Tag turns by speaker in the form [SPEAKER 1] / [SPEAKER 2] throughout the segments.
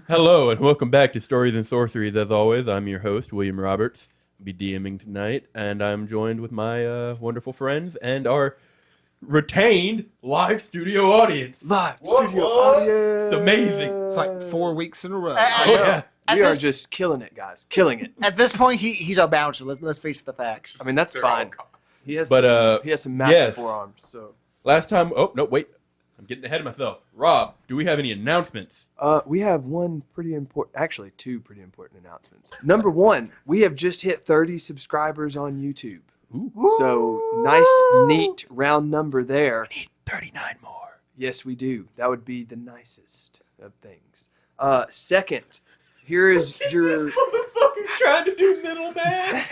[SPEAKER 1] Hello and welcome back to Stories and Sorceries. As always, I'm your host, William Roberts. I'll be DMing tonight, and I'm joined with my wonderful friends and our retained live studio audience.
[SPEAKER 2] Live studio audience.
[SPEAKER 1] It's amazing.
[SPEAKER 3] It's like 4 weeks in a row.
[SPEAKER 1] Yeah.
[SPEAKER 2] We are just killing it, guys. Killing it.
[SPEAKER 4] At this point, he's our bouncer. Let's face the facts.
[SPEAKER 2] I mean, that's fine. He has, he has some massive
[SPEAKER 1] yes.
[SPEAKER 2] forearms. So
[SPEAKER 1] Last time, oh, no, wait. I'm getting ahead of myself. Rob, do we have any announcements?
[SPEAKER 2] we have one pretty important, actually two pretty important announcements. Number one, we have just hit 30 subscribers on YouTube.
[SPEAKER 1] Ooh.
[SPEAKER 2] So nice, neat, round number there.
[SPEAKER 1] We need 39 more.
[SPEAKER 2] Yes, we do. That would be the nicest of things. Second, here is your
[SPEAKER 1] Motherfucker trying to do middleman.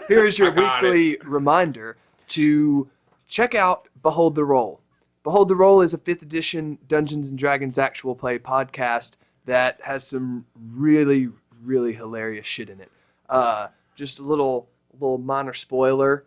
[SPEAKER 2] here is your
[SPEAKER 3] I got
[SPEAKER 2] weekly reminder to check out Behold the Roll. Behold the Roll is a 5th edition Dungeons & Dragons actual play podcast that has some really, really hilarious shit in it. Just a little minor spoiler.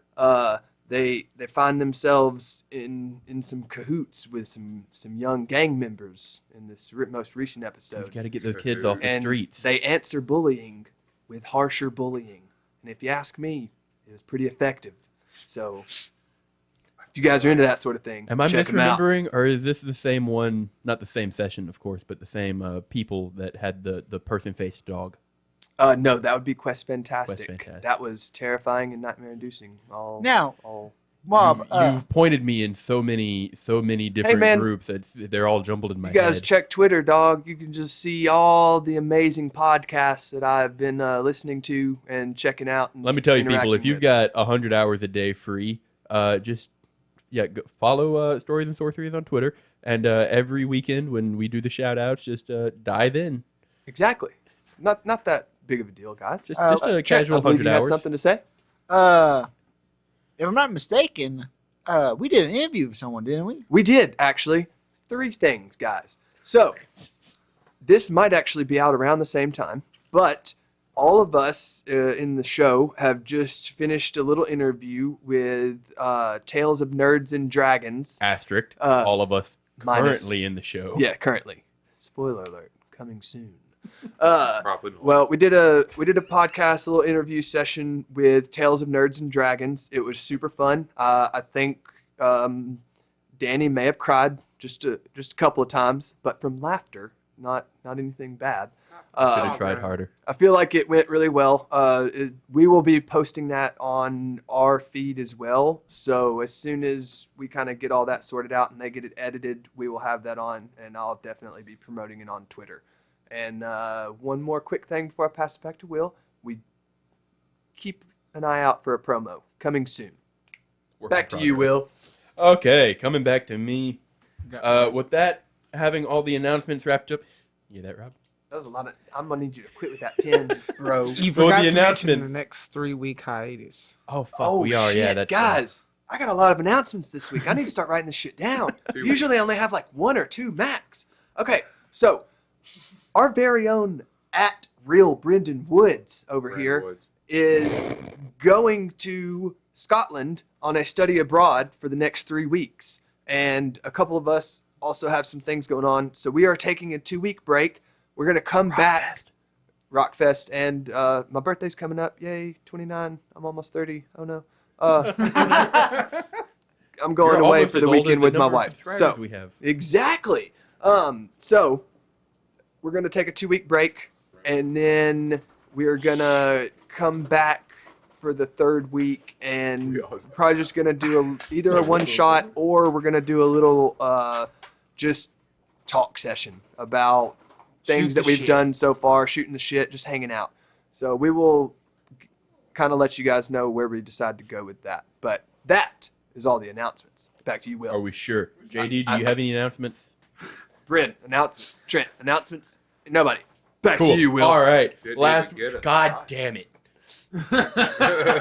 [SPEAKER 2] They find themselves in some cahoots with some young gang members in this most recent
[SPEAKER 1] You
[SPEAKER 2] episode.
[SPEAKER 1] gotta get those kids off the
[SPEAKER 2] And
[SPEAKER 1] streets.
[SPEAKER 2] they answer bullying with harsher bullying. And if you ask me, it was pretty effective. So if you guys are into that sort of thing,
[SPEAKER 1] Am I
[SPEAKER 2] check them out.
[SPEAKER 1] misremembering, or is this the same one? Not the same session, of course, but the same people that had the person-faced dog.
[SPEAKER 2] No, that would be Quest Fantastic.
[SPEAKER 1] Quest Fantastic.
[SPEAKER 2] That was terrifying and nightmare-inducing.
[SPEAKER 4] Now,
[SPEAKER 2] all
[SPEAKER 4] Bob,
[SPEAKER 1] You've pointed me in so many different
[SPEAKER 2] man.
[SPEAKER 1] groups that they're all jumbled in my
[SPEAKER 2] you guys
[SPEAKER 1] head.
[SPEAKER 2] check Twitter, dog. You can just see all the amazing podcasts that I've been listening to and checking out. And
[SPEAKER 1] Let me tell you, people, if
[SPEAKER 2] interacting
[SPEAKER 1] you've
[SPEAKER 2] with.
[SPEAKER 1] got 100 hours a day free, just go follow Stories and Sorceries on Twitter, and every weekend when we do the shout-outs, just dive in.
[SPEAKER 2] Exactly. Not that big of a deal, guys.
[SPEAKER 1] Just a
[SPEAKER 2] Trent,
[SPEAKER 1] casual
[SPEAKER 2] I believe
[SPEAKER 1] 100
[SPEAKER 2] you had
[SPEAKER 1] hours.
[SPEAKER 2] something to say?
[SPEAKER 4] if I'm not mistaken, we did an interview with someone, didn't we?
[SPEAKER 2] We did, actually. 3 things, guys. So, this might actually be out around the same time, but all of us in the show have just finished a little interview with Tales of Nerds and Dragons.
[SPEAKER 1] Asterisk,
[SPEAKER 2] Uh,
[SPEAKER 1] all of us
[SPEAKER 2] minus-
[SPEAKER 1] currently in the show.
[SPEAKER 2] Yeah, currently. Spoiler alert, coming soon.
[SPEAKER 3] Probably not.
[SPEAKER 2] Well, we did a podcast, a little interview session with Tales of Nerds and Dragons. It was super fun. I think Danny may have cried just a couple of times, but from laughter, not anything bad.
[SPEAKER 1] Should have tried harder.
[SPEAKER 2] I feel like it went really well. We will be posting that on our feed as well. So as soon as we kind of get all that sorted out and they get it edited, we will have that on, and I'll definitely be promoting it on Twitter. And one more quick thing before I pass it back to Will. We keep an eye out for a promo coming soon.
[SPEAKER 1] Work
[SPEAKER 2] Back
[SPEAKER 1] in
[SPEAKER 2] to you,
[SPEAKER 1] progress.
[SPEAKER 2] Will.
[SPEAKER 1] Okay, coming back to me. With that, having all the announcements wrapped up. You hear that, Rob?
[SPEAKER 2] That was a lot of. I'm gonna need you to quit with that pen, bro.
[SPEAKER 3] You
[SPEAKER 1] Well,
[SPEAKER 3] forgot
[SPEAKER 1] the
[SPEAKER 3] to mention
[SPEAKER 1] announcement-
[SPEAKER 3] the next 3-week hiatus.
[SPEAKER 1] Oh, fuck,
[SPEAKER 2] Oh
[SPEAKER 1] we are.
[SPEAKER 2] shit,
[SPEAKER 1] Yeah, that's
[SPEAKER 2] guys! I got a lot of announcements this week. I need to start writing this shit down.
[SPEAKER 3] 2
[SPEAKER 2] Usually, I only have like 1 or 2 max. Okay, so our very own @real Brendan Woods over here is going to Scotland on a study abroad for the next 3 weeks, and a couple of us also have some things going on. So we are taking a 2-week break. We're gonna come back. Rockfest, and my birthday's coming up. Yay, 29. I'm almost 30. Oh no. I'm going
[SPEAKER 1] You're
[SPEAKER 2] away
[SPEAKER 1] almost
[SPEAKER 2] for
[SPEAKER 1] as
[SPEAKER 2] the
[SPEAKER 1] old as
[SPEAKER 2] weekend
[SPEAKER 1] the
[SPEAKER 2] with my
[SPEAKER 1] number of
[SPEAKER 2] wife.
[SPEAKER 1] subscribers
[SPEAKER 2] So
[SPEAKER 1] we have.
[SPEAKER 2] exactly. So we're gonna take a 2-week break, and then we're gonna come back for the 3rd week, and probably just gonna do either a one shot or we're gonna do a little just talk session about things
[SPEAKER 3] Shoot
[SPEAKER 2] that
[SPEAKER 3] the
[SPEAKER 2] we've
[SPEAKER 3] shit.
[SPEAKER 2] done so far, shooting the shit, just hanging out. So we will kind of let you guys know where we decide to go with that. But that is all the announcements. Back to you, Will.
[SPEAKER 1] Are we sure? JD, do you have any announcements?
[SPEAKER 2] Bryn, announcements. Trent, announcements. Nobody. Back
[SPEAKER 1] Cool.
[SPEAKER 2] to you, Will.
[SPEAKER 1] All right.
[SPEAKER 3] Didn't
[SPEAKER 1] Last.
[SPEAKER 3] even get us.
[SPEAKER 1] God damn it.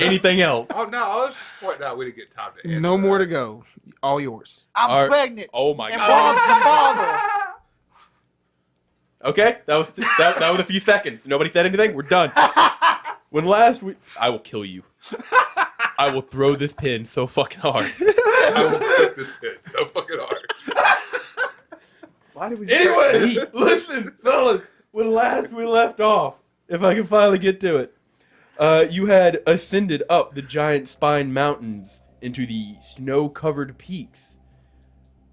[SPEAKER 1] Anything else?
[SPEAKER 3] Oh no, I was just pointing out we didn't get time to answer.
[SPEAKER 5] No more
[SPEAKER 3] that.
[SPEAKER 5] to go. All yours.
[SPEAKER 4] I'm
[SPEAKER 1] All right.
[SPEAKER 4] pregnant.
[SPEAKER 1] Oh my
[SPEAKER 4] And
[SPEAKER 1] god.
[SPEAKER 4] Bob's the father.
[SPEAKER 1] Okay, that was a few seconds. Nobody said anything. We're done. When last we, I will kill you. I will throw this pin so fucking hard.
[SPEAKER 3] I will click this pin so fucking hard.
[SPEAKER 2] Why did we
[SPEAKER 1] Anyway, listen. when last we left off, if I can finally get to it, you had ascended up the giant spine mountains into the snow-covered peaks.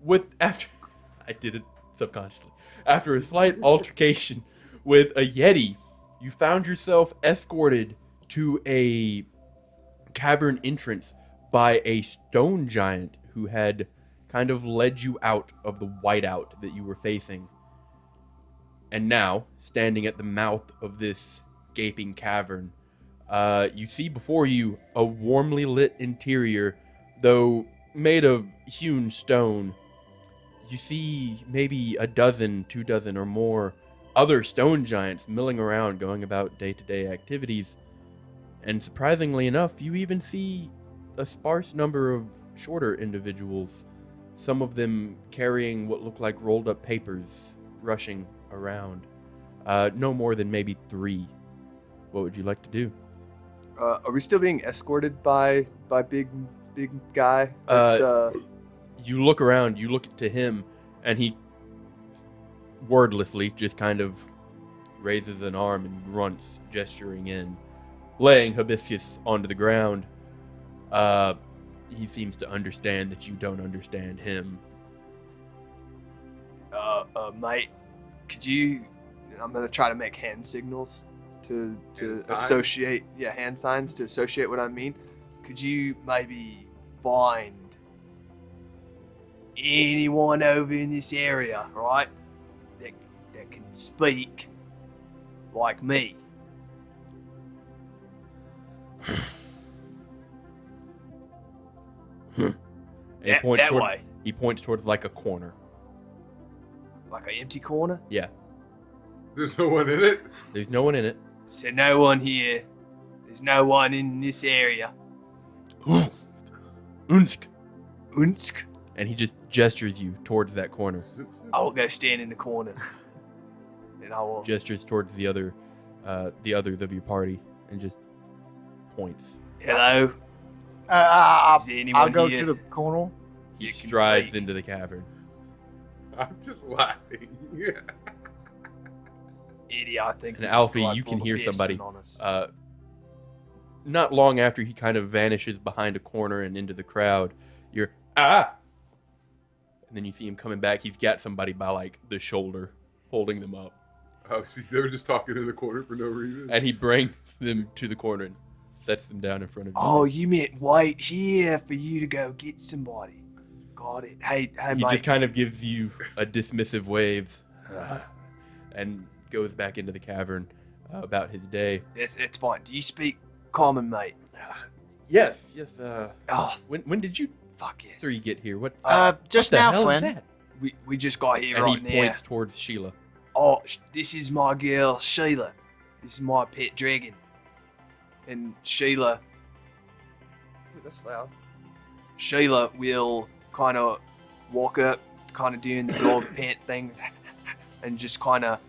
[SPEAKER 1] I did it subconsciously. After a slight altercation with a Yeti, you found yourself escorted to a cavern entrance by a stone giant who had kind of led you out of the whiteout that you were facing. And now, standing at the mouth of this gaping cavern, you see before you a warmly lit interior, though made of hewn stone. You see maybe 12, 2 dozen or more other stone giants milling around, going about day-to-day activities. And surprisingly enough, you even see a sparse number of shorter individuals, some of them carrying what look like rolled up papers, rushing around. No more than maybe 3. What would you like to do?
[SPEAKER 2] Are we still being escorted by big guy?
[SPEAKER 1] You look around, you look to him, and he wordlessly just kind of raises an arm and grunts, gesturing in, laying Hibiscus onto the ground. He seems to understand that you don't understand him.
[SPEAKER 2] Mate, could you? I'm gonna try to make hand signals to
[SPEAKER 3] Hand signs?
[SPEAKER 2] associate. Yeah, hand signs to associate what I mean. Could you maybe find anyone over in this area, right? That can speak like me.
[SPEAKER 1] And
[SPEAKER 2] Yeah, that way.
[SPEAKER 1] He points towards like a corner.
[SPEAKER 2] Like an empty corner?
[SPEAKER 1] Yeah,
[SPEAKER 3] There's no one in it.
[SPEAKER 1] there's no one in it.
[SPEAKER 2] So no one here. There's no one in this area.
[SPEAKER 1] Unsk.
[SPEAKER 2] Unsk.
[SPEAKER 1] And he just gestures you towards that corner.
[SPEAKER 2] I will go stand in the corner. And I will.
[SPEAKER 1] Gestures towards the others of your party, and just points.
[SPEAKER 2] Hello. Is there anyone
[SPEAKER 4] I'll go
[SPEAKER 2] here?
[SPEAKER 4] to the corner.
[SPEAKER 1] He
[SPEAKER 2] You can
[SPEAKER 1] strides
[SPEAKER 2] speak.
[SPEAKER 1] into the cavern.
[SPEAKER 3] I'm just laughing.
[SPEAKER 2] Eddie, I think.
[SPEAKER 1] And
[SPEAKER 2] this
[SPEAKER 1] Alfie,
[SPEAKER 2] guy
[SPEAKER 1] you can
[SPEAKER 2] pulled a
[SPEAKER 1] hear
[SPEAKER 2] fist
[SPEAKER 1] somebody.
[SPEAKER 2] on us.
[SPEAKER 1] Not long after he kind of vanishes behind a corner and into the crowd, you're and then you see him coming back. He's got somebody by like the shoulder, holding them up,
[SPEAKER 3] Oh, see, they were just talking in the corner for no reason.
[SPEAKER 1] and he brings them to the corner and sets them down in front of you.
[SPEAKER 2] Oh, you meant wait here for you to go get somebody. Got it. Hey,
[SPEAKER 1] He
[SPEAKER 2] mate.
[SPEAKER 1] just kind of gives you a dismissive wave, and goes back into the cavern about his day.
[SPEAKER 2] It's fine. Do you speak common, mate?
[SPEAKER 1] Yes.
[SPEAKER 2] Oh,
[SPEAKER 1] When did you
[SPEAKER 2] fuck yes.
[SPEAKER 1] 3 get here? What?
[SPEAKER 4] Just
[SPEAKER 1] what the
[SPEAKER 4] now,
[SPEAKER 1] hell is
[SPEAKER 4] Flynn.
[SPEAKER 1] that?
[SPEAKER 2] We just got here
[SPEAKER 1] And
[SPEAKER 2] right
[SPEAKER 1] he
[SPEAKER 2] now.
[SPEAKER 1] points towards Sheila.
[SPEAKER 2] Oh, this is my girl, Sheila. This is my pet dragon. And Sheila... Ooh, that's loud. Sheila will kind of walk up, kind of doing the dog pant thing, and just kind of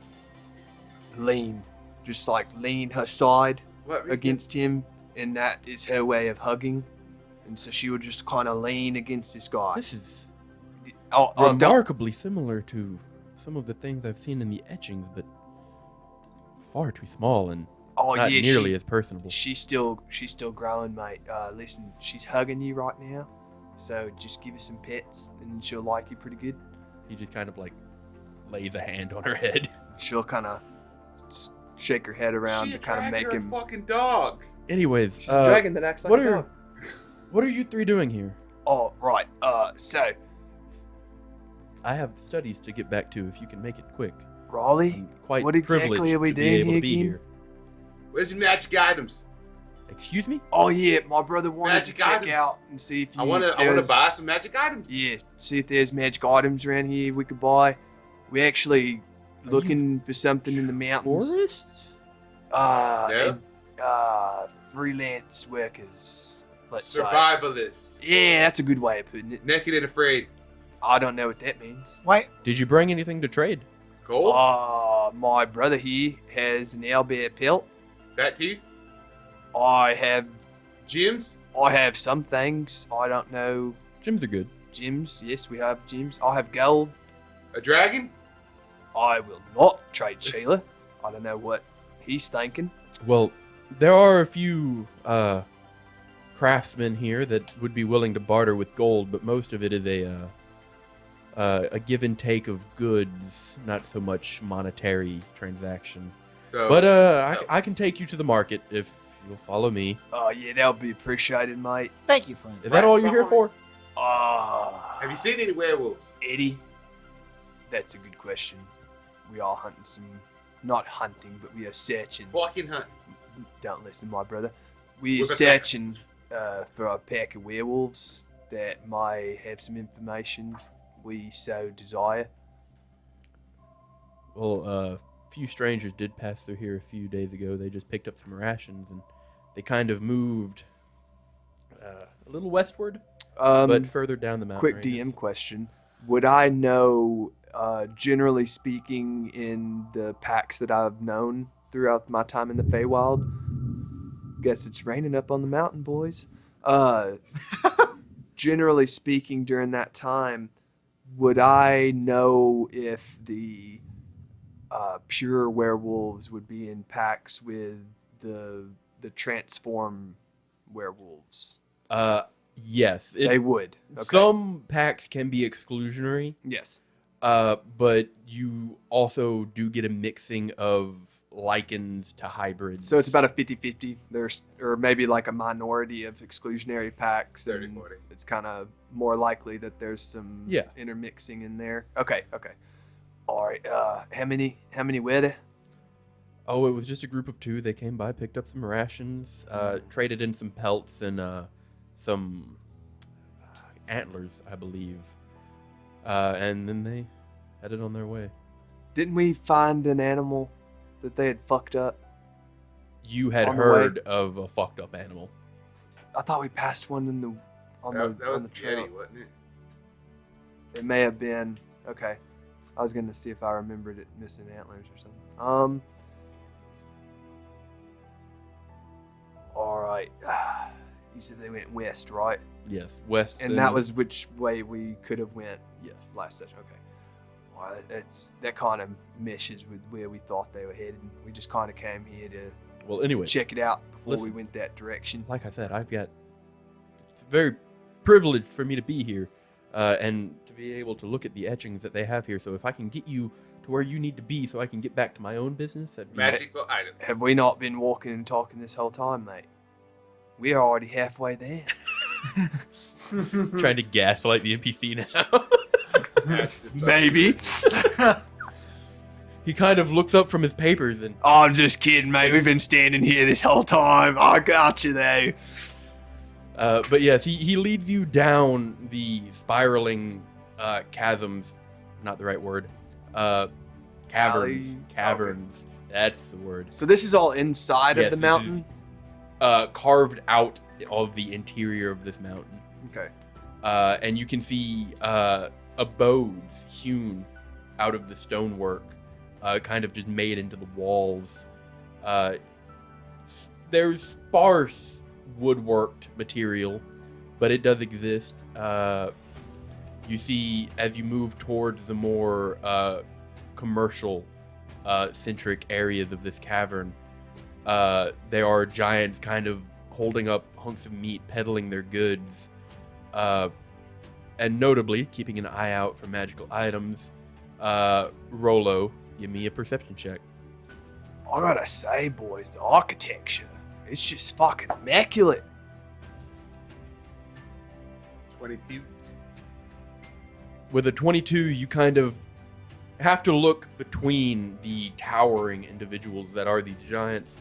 [SPEAKER 2] lean. Just like lean her side
[SPEAKER 3] Let me
[SPEAKER 2] against him, and that is her way of hugging. And so she will just kind of lean against this guy.
[SPEAKER 1] This is
[SPEAKER 2] Oh, don't-
[SPEAKER 1] remarkably similar to some of the things I've seen in the etchings, but far too small and
[SPEAKER 2] oh
[SPEAKER 1] not
[SPEAKER 2] yeah,
[SPEAKER 1] nearly as personable.
[SPEAKER 2] she's still growing, mate. Listen, she's hugging you right now, so just give her some pets, and she'll like you pretty good.
[SPEAKER 1] He just kind of like lays a hand on her head.
[SPEAKER 2] She'll kind of shake her head around
[SPEAKER 3] She's
[SPEAKER 2] to
[SPEAKER 3] a
[SPEAKER 2] kind of
[SPEAKER 3] dragon
[SPEAKER 2] make
[SPEAKER 3] or a
[SPEAKER 2] him.
[SPEAKER 3] fucking dog.
[SPEAKER 1] Anyways,
[SPEAKER 2] She's a dragon that acts like
[SPEAKER 1] what
[SPEAKER 2] a
[SPEAKER 1] are-
[SPEAKER 2] dog.
[SPEAKER 1] what are you 3 doing here?
[SPEAKER 2] Oh right. So
[SPEAKER 1] I have studies to get back to if you can make it quick.
[SPEAKER 2] Raleigh,
[SPEAKER 1] I'm quite
[SPEAKER 2] what exactly
[SPEAKER 1] privileged
[SPEAKER 2] are we
[SPEAKER 1] to be
[SPEAKER 2] doing
[SPEAKER 1] able
[SPEAKER 2] here
[SPEAKER 1] to be
[SPEAKER 2] again?
[SPEAKER 1] here.
[SPEAKER 3] Where's your magic items?
[SPEAKER 1] Excuse me?
[SPEAKER 2] oh yeah, my brother wanted
[SPEAKER 3] Magic
[SPEAKER 2] to check
[SPEAKER 3] items.
[SPEAKER 2] out and see if
[SPEAKER 3] I want to
[SPEAKER 2] there's-
[SPEAKER 3] buy some magic items.
[SPEAKER 2] Yeah, see if there's magic items around here we could buy. We're actually
[SPEAKER 1] Are
[SPEAKER 2] looking for something in the mountains.
[SPEAKER 1] Tourists?
[SPEAKER 3] Yeah.
[SPEAKER 2] And, freelance workers, let's say.
[SPEAKER 3] Survivalists.
[SPEAKER 2] Yeah, that's a good way of putting it.
[SPEAKER 3] Naked and afraid.
[SPEAKER 2] I don't know what that means.
[SPEAKER 4] Wait,
[SPEAKER 1] Did you bring anything to trade?
[SPEAKER 3] Gold?
[SPEAKER 2] My brother here has an owlbear pelt.
[SPEAKER 3] Fat teeth?
[SPEAKER 2] I have
[SPEAKER 3] Gems?
[SPEAKER 2] some things. I don't know.
[SPEAKER 1] Gems are good.
[SPEAKER 2] Gems, yes, we have gems. I have gold.
[SPEAKER 3] A dragon?
[SPEAKER 2] I will not trade Sheila. I don't know what he's thinking.
[SPEAKER 1] Well, there are a few craftsmen here that would be willing to barter with gold, but most of it is a give and take of goods, not so much monetary transaction.
[SPEAKER 3] So,
[SPEAKER 1] But I can take you to the market if you'll follow me.
[SPEAKER 2] Oh, yeah, that'll be appreciated, mate.
[SPEAKER 4] Thank you, friend.
[SPEAKER 1] Is that all you're here for?
[SPEAKER 3] have you seen any werewolves?
[SPEAKER 2] Eddie? That's a good question. We are hunting some... Not hunting, but we are searching.
[SPEAKER 3] Fucking hunt.
[SPEAKER 2] Don't listen, my brother. We are
[SPEAKER 3] With a
[SPEAKER 2] searching for a pack of werewolves that might have some information we so desire.
[SPEAKER 1] Well, a few strangers did pass through here a few days ago. They just picked up some rations and they kind of moved a little westward, but further down the mountain.
[SPEAKER 2] Quick
[SPEAKER 1] ranges.
[SPEAKER 2] DM question. Would I know, generally speaking, in the packs that I've known throughout my time in the Feywild? Guess it's raining up on the mountain, boys. Generally speaking, during that time, would I know if the pure werewolves would be in packs with the transform werewolves?
[SPEAKER 1] Yes.
[SPEAKER 2] They would. Okay.
[SPEAKER 1] Some packs can be exclusionary,
[SPEAKER 2] Yes.
[SPEAKER 1] but you also do get a mixing of lichens to hybrids.
[SPEAKER 2] So it's about a 50-50. There's, or maybe like a minority of exclusionary packs.
[SPEAKER 3] 30,
[SPEAKER 2] And
[SPEAKER 3] 40.
[SPEAKER 2] it's kind of more likely that there's some
[SPEAKER 1] Yeah.
[SPEAKER 2] intermixing in there. Okay. All right. How many were there?
[SPEAKER 1] Oh, it was just a group of two. They came by, picked up some rations, traded in some pelts and some antlers, I believe. And then they headed on their way.
[SPEAKER 2] Didn't we find an animal that they had fucked up?
[SPEAKER 1] You had
[SPEAKER 2] On the
[SPEAKER 1] heard of a fucked up animal.
[SPEAKER 2] I thought we passed one in the on
[SPEAKER 3] That was
[SPEAKER 2] the trail.
[SPEAKER 3] Yeti, wasn't it?
[SPEAKER 2] It may have been. Okay. I was gonna see if I remembered it missing antlers or something. All right. You said they went west, right?
[SPEAKER 1] Yes, west.
[SPEAKER 2] And that was which way we could have went
[SPEAKER 1] yes.
[SPEAKER 2] last session. Okay. Well, that kind of meshes with where we thought they were headed. We just kind of came here to
[SPEAKER 1] Well, anyway,
[SPEAKER 2] check it out before we
[SPEAKER 1] listen.
[SPEAKER 2] went that direction.
[SPEAKER 1] like I said, it's very privileged for me to be here, and to be able to look at the etchings that they have here. So if I can get you to where you need to be, so I can get back to my own business, that'd be
[SPEAKER 3] Magical items.
[SPEAKER 2] Have we not been walking and talking this whole time, mate? We are already halfway there.
[SPEAKER 1] trying to gaslight the NPC now.
[SPEAKER 2] Maybe.
[SPEAKER 1] He kind of looks up from his papers and
[SPEAKER 2] Oh, I'm just kidding, mate. We've been standing here this whole time. I got you, though.
[SPEAKER 1] but yes, he leads you down the spiraling chasms, not the right word, caverns.
[SPEAKER 2] Alley?
[SPEAKER 1] Caverns. That's the word.
[SPEAKER 2] So this is all inside
[SPEAKER 1] Yes,
[SPEAKER 2] of the
[SPEAKER 1] this
[SPEAKER 2] mountain?
[SPEAKER 1] Carved out of the interior of this mountain.
[SPEAKER 2] Okay.
[SPEAKER 1] And you can see abodes hewn out of the stonework, kind of just made into the walls. There's sparse woodworked material, but it does exist. You see, as you move towards the more commercial centric areas of this cavern, there are giants kind of holding up hunks of meat, peddling their goods, and notably keeping an eye out for magical items. Rolo, give me a perception check.
[SPEAKER 2] I gotta say, boys, the architecture, it's just fucking immaculate.
[SPEAKER 3] 22.
[SPEAKER 1] With a 22, you kind of have to look between the towering individuals that are these giants,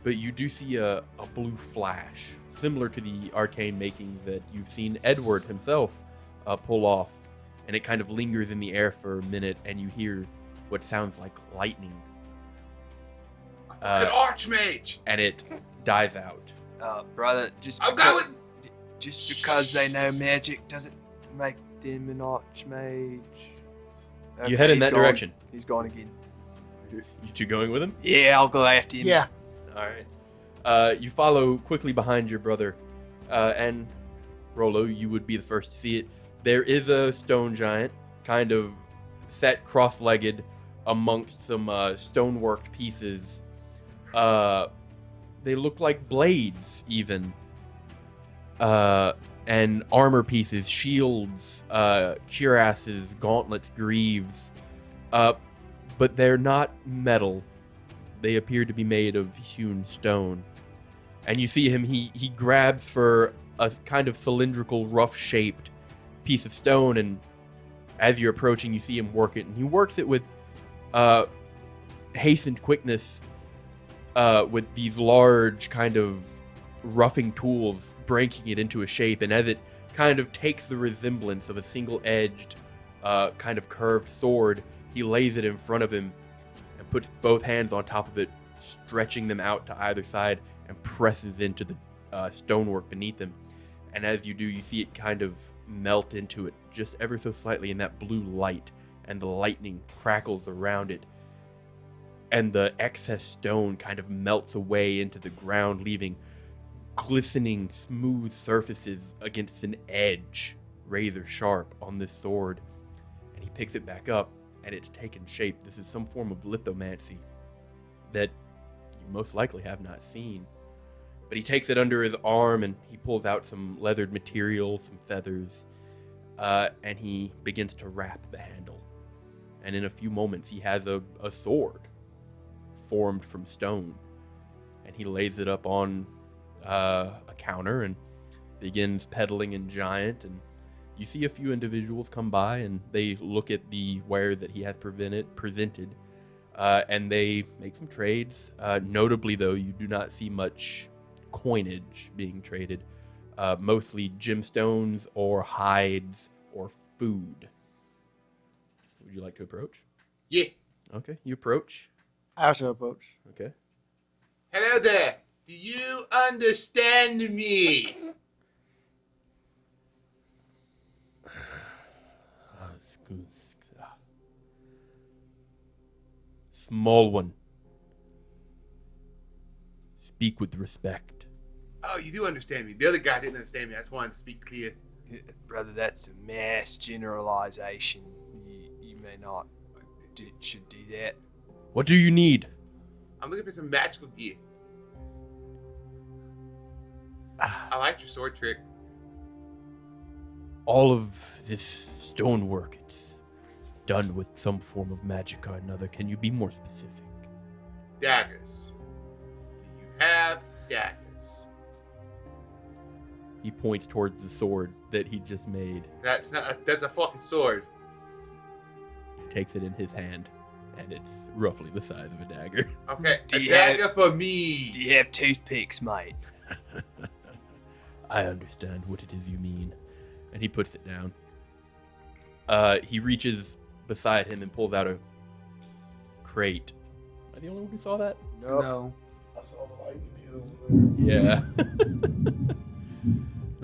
[SPEAKER 1] but you do see a blue flash, similar to the arcane makings that you've seen Edward himself pull off, and it kind of lingers in the air for a minute, and you hear what sounds like lightning,
[SPEAKER 3] Fucking archmage!
[SPEAKER 1] and it dies out.
[SPEAKER 2] Brother, just
[SPEAKER 3] I'm
[SPEAKER 2] because,
[SPEAKER 3] going!
[SPEAKER 2] just because they know magic doesn't make them an archmage.
[SPEAKER 1] You head in
[SPEAKER 2] he's
[SPEAKER 1] that
[SPEAKER 2] gone.
[SPEAKER 1] direction.
[SPEAKER 2] He's gone again.
[SPEAKER 1] You two going with him?
[SPEAKER 2] Yeah, I'll go after him.
[SPEAKER 4] Yeah.
[SPEAKER 1] All right. You follow quickly behind your brother, and Rolo, you would be the first to see it. There is a stone giant, kind of set cross-legged, amongst some stoneworked pieces. They look like blades, even. And armor pieces, shields, cuirasses, gauntlets, greaves. But they're not metal. They appear to be made of hewn stone. And you see him, he grabs for a kind of cylindrical, rough-shaped piece of stone, and as you're approaching, you see him work it, and he works it with hastened quickness, with these large kind of roughing tools, breaking it into a shape, and as it kind of takes the resemblance of a single-edged, kind of curved sword, he lays it in front of him and puts both hands on top of it, stretching them out to either side, and presses into the stonework beneath him. And as you do, you see it kind of melt into it just ever so slightly in that blue light, and the lightning crackles around it, and the excess stone kind of melts away into the ground, leaving glistening, smooth surfaces against an edge, razor sharp, on this sword. And he picks it back up, and it's taken shape. This is some form of lithomancy that you most likely have not seen. But he takes it under his arm, and he pulls out some leathered material, some feathers, and he begins to wrap the handle. And in a few moments, he has a sword formed from stone. And he lays it up on a counter and begins peddling in giant. And you see a few individuals come by, and they look at the ware that he has presented, and they make some trades. Notably, though, you do not see much coinage being traded, mostly gemstones or hides or food. Would you like to approach?
[SPEAKER 3] Yeah.
[SPEAKER 1] Okay, you approach.
[SPEAKER 4] I also approach.
[SPEAKER 1] Okay.
[SPEAKER 3] Hello there. Do you understand me?
[SPEAKER 1] Small one. Speak with respect.
[SPEAKER 3] Oh, you do understand me. The other guy didn't understand me. I just wanted to speak clear.
[SPEAKER 2] Brother, that's a mass generalization. You may not should do that.
[SPEAKER 1] What do you need?
[SPEAKER 3] I'm looking for some magical gear. I like your sword trick.
[SPEAKER 1] All of this stonework, it's done with some form of magic or another. Can you be more specific?
[SPEAKER 3] Daggers. Do you have daggers?
[SPEAKER 1] He points towards the sword that he just made.
[SPEAKER 3] That's a fucking sword.
[SPEAKER 1] He takes it in his hand, and it's roughly the size of a dagger.
[SPEAKER 3] Okay,
[SPEAKER 2] Do
[SPEAKER 3] a
[SPEAKER 2] you
[SPEAKER 3] dagger for me.
[SPEAKER 2] Do you have toothpicks, mate?
[SPEAKER 1] I understand what it is you mean. And he puts it down. He reaches beside him and pulls out a crate. Am I the only one who saw that?
[SPEAKER 5] No.
[SPEAKER 6] I saw the lightning hit over there.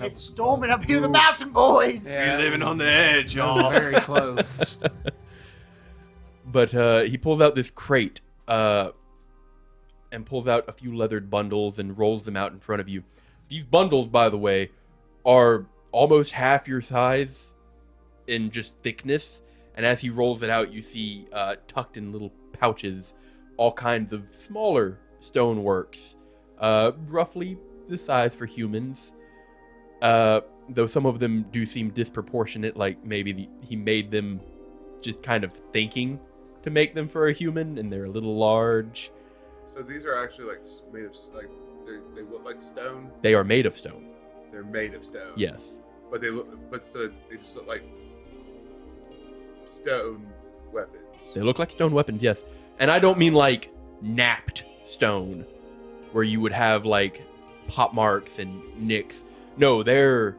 [SPEAKER 1] Yeah.
[SPEAKER 4] It's storming up here the mountain, boys.
[SPEAKER 5] Yeah.
[SPEAKER 2] You're living on the edge, y'all.
[SPEAKER 5] Very close.
[SPEAKER 1] But he pulls out this crate and pulls out a few leathered bundles and rolls them out in front of you. These bundles, by the way, are almost half your size in just thickness. And as he rolls it out, you see tucked in little pouches all kinds of smaller stoneworks, roughly the size for humans. Though some of them do seem disproportionate, like maybe he made them just kind of thinking to make them for a human, and they're a little large.
[SPEAKER 3] So these are actually like made of like they look like stone.
[SPEAKER 1] They are made of stone.
[SPEAKER 3] They're made of stone.
[SPEAKER 1] Yes.
[SPEAKER 3] But they just look like stone weapons.
[SPEAKER 1] They look like stone weapons, yes. And I don't mean like napped stone, where you would have like pop marks and nicks. No, they're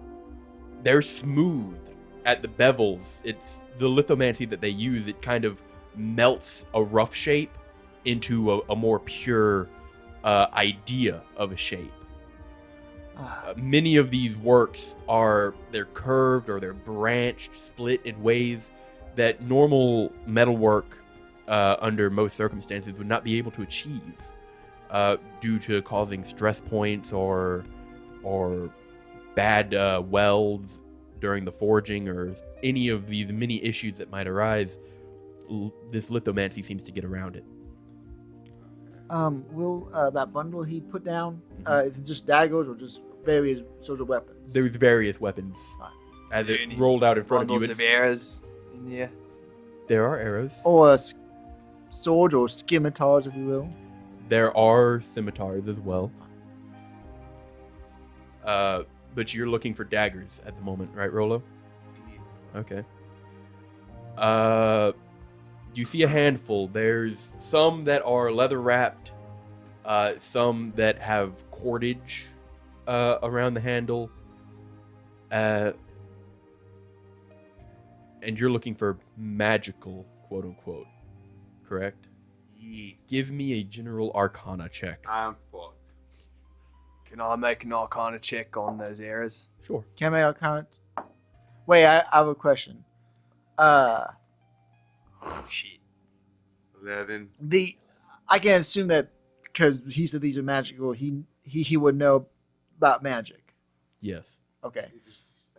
[SPEAKER 1] smooth at the bevels. It's the lithomancy that they use. It kind of melts a rough shape into a more pure idea of a shape. Many of these works they're curved or they're branched, split in ways that normal metalwork under most circumstances would not be able to achieve due to causing stress points or bad welds during the forging or any of these many issues that might arise. this lithomancy seems to get around it.
[SPEAKER 4] Will that bundle he put down, is it just daggers or just various sorts of weapons?
[SPEAKER 1] There's various weapons.
[SPEAKER 4] Fine.
[SPEAKER 1] As it
[SPEAKER 2] Any
[SPEAKER 1] rolled out in front of you,
[SPEAKER 2] Bundles of arrows in there.
[SPEAKER 1] there are arrows.
[SPEAKER 4] Or swords or scimitars, if you will.
[SPEAKER 1] There are scimitars as well. But you're looking for daggers at the moment, right, Rolo? Okay. You see a handful. There's some that are leather wrapped, some that have cordage around the handle, and you're looking for magical, quote unquote, correct?
[SPEAKER 3] Yes.
[SPEAKER 1] Give me a general arcana check.
[SPEAKER 3] I'm fucked.
[SPEAKER 2] Can I make an arcana check on those arrows?
[SPEAKER 1] Sure.
[SPEAKER 4] Can I count? Wait, I have a question.
[SPEAKER 2] Shit.
[SPEAKER 3] 11.
[SPEAKER 4] I can assume that because he said these are magical, he would know about magic.
[SPEAKER 1] Yes.
[SPEAKER 4] Okay.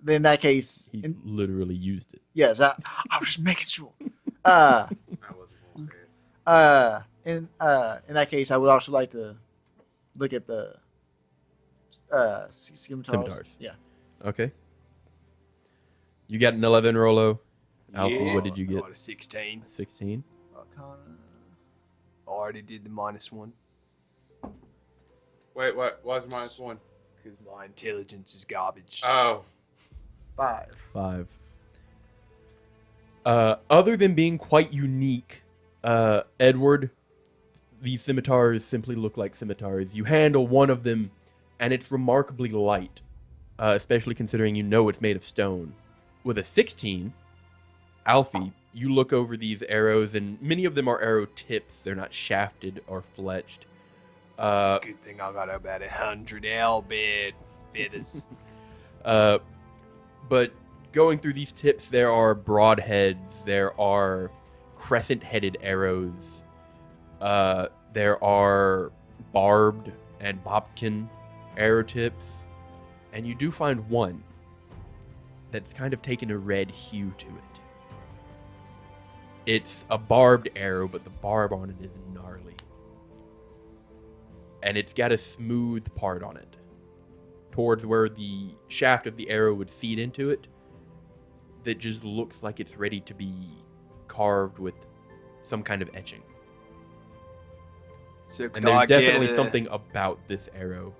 [SPEAKER 4] Then in that case,
[SPEAKER 1] He literally used it.
[SPEAKER 4] yes, I was just making sure.
[SPEAKER 3] I wasn't going to say it.
[SPEAKER 4] In that case, I would also like to look at the scimitars. Yeah.
[SPEAKER 1] Okay. You got an 11, Rolo. Alfie,
[SPEAKER 3] Yeah.
[SPEAKER 1] what did you
[SPEAKER 2] I
[SPEAKER 1] get?
[SPEAKER 2] got a 16.
[SPEAKER 1] 16.
[SPEAKER 4] Arcana.
[SPEAKER 2] I already did the -1
[SPEAKER 3] Wait, what? Why's -1?
[SPEAKER 2] because my intelligence is garbage.
[SPEAKER 3] Oh.
[SPEAKER 4] 5.
[SPEAKER 1] 5. Other than being quite unique, Edward, these scimitars simply look like scimitars. You handle one of them, and it's remarkably light, especially considering you know it's made of stone. With a 16, Alfie, you look over these arrows, and many of them are arrow tips. They're not shafted or fletched.
[SPEAKER 2] Good thing I got about 100 owlbear feathers.
[SPEAKER 1] But going through these tips, there are broadheads, there are crescent-headed arrows, there are barbed and bobkin arrow tips, and you do find one that's kind of taken a red hue to it. It's a barbed arrow, but the barb on it is gnarly. And it's got a smooth part on it, towards where the shaft of the arrow would feed into it, that just looks like it's ready to be carved with some kind of etching.
[SPEAKER 2] So could
[SPEAKER 1] And there's
[SPEAKER 2] I get
[SPEAKER 1] definitely
[SPEAKER 2] a-
[SPEAKER 1] something about this arrow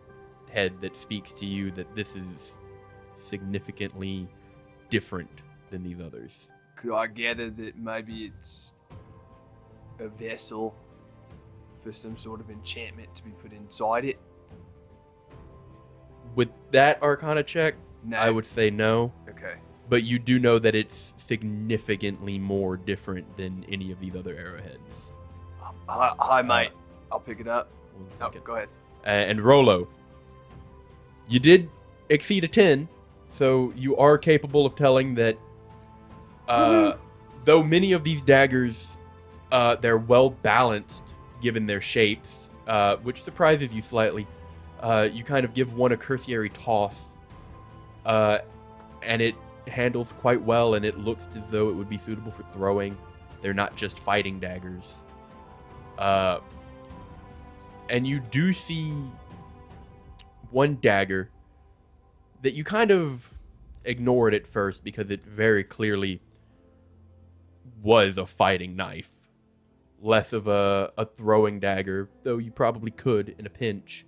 [SPEAKER 1] head that speaks to you that this is significantly different than these others.
[SPEAKER 2] Could I gather that maybe it's a vessel for some sort of enchantment to be put inside it?
[SPEAKER 1] With that arcana check,
[SPEAKER 2] No.
[SPEAKER 1] I would say no,
[SPEAKER 2] Okay.
[SPEAKER 1] but you do know that it's significantly more different than any of these other arrowheads.
[SPEAKER 2] Hi, mate. I'll pick it up.
[SPEAKER 1] We'll
[SPEAKER 2] Oh,
[SPEAKER 1] take it.
[SPEAKER 2] go ahead.
[SPEAKER 1] And Rolo, you did exceed a 10, so you are capable of telling that though many of these daggers, they're well balanced given their shapes, which surprises you slightly. You kind of give one a cursory toss, and it handles quite well, and it looks as though it would be suitable for throwing. They're not just fighting daggers. And you do see one dagger that you kind of ignored at first because it very clearly was a fighting knife. Less of a throwing dagger, though you probably could in a pinch.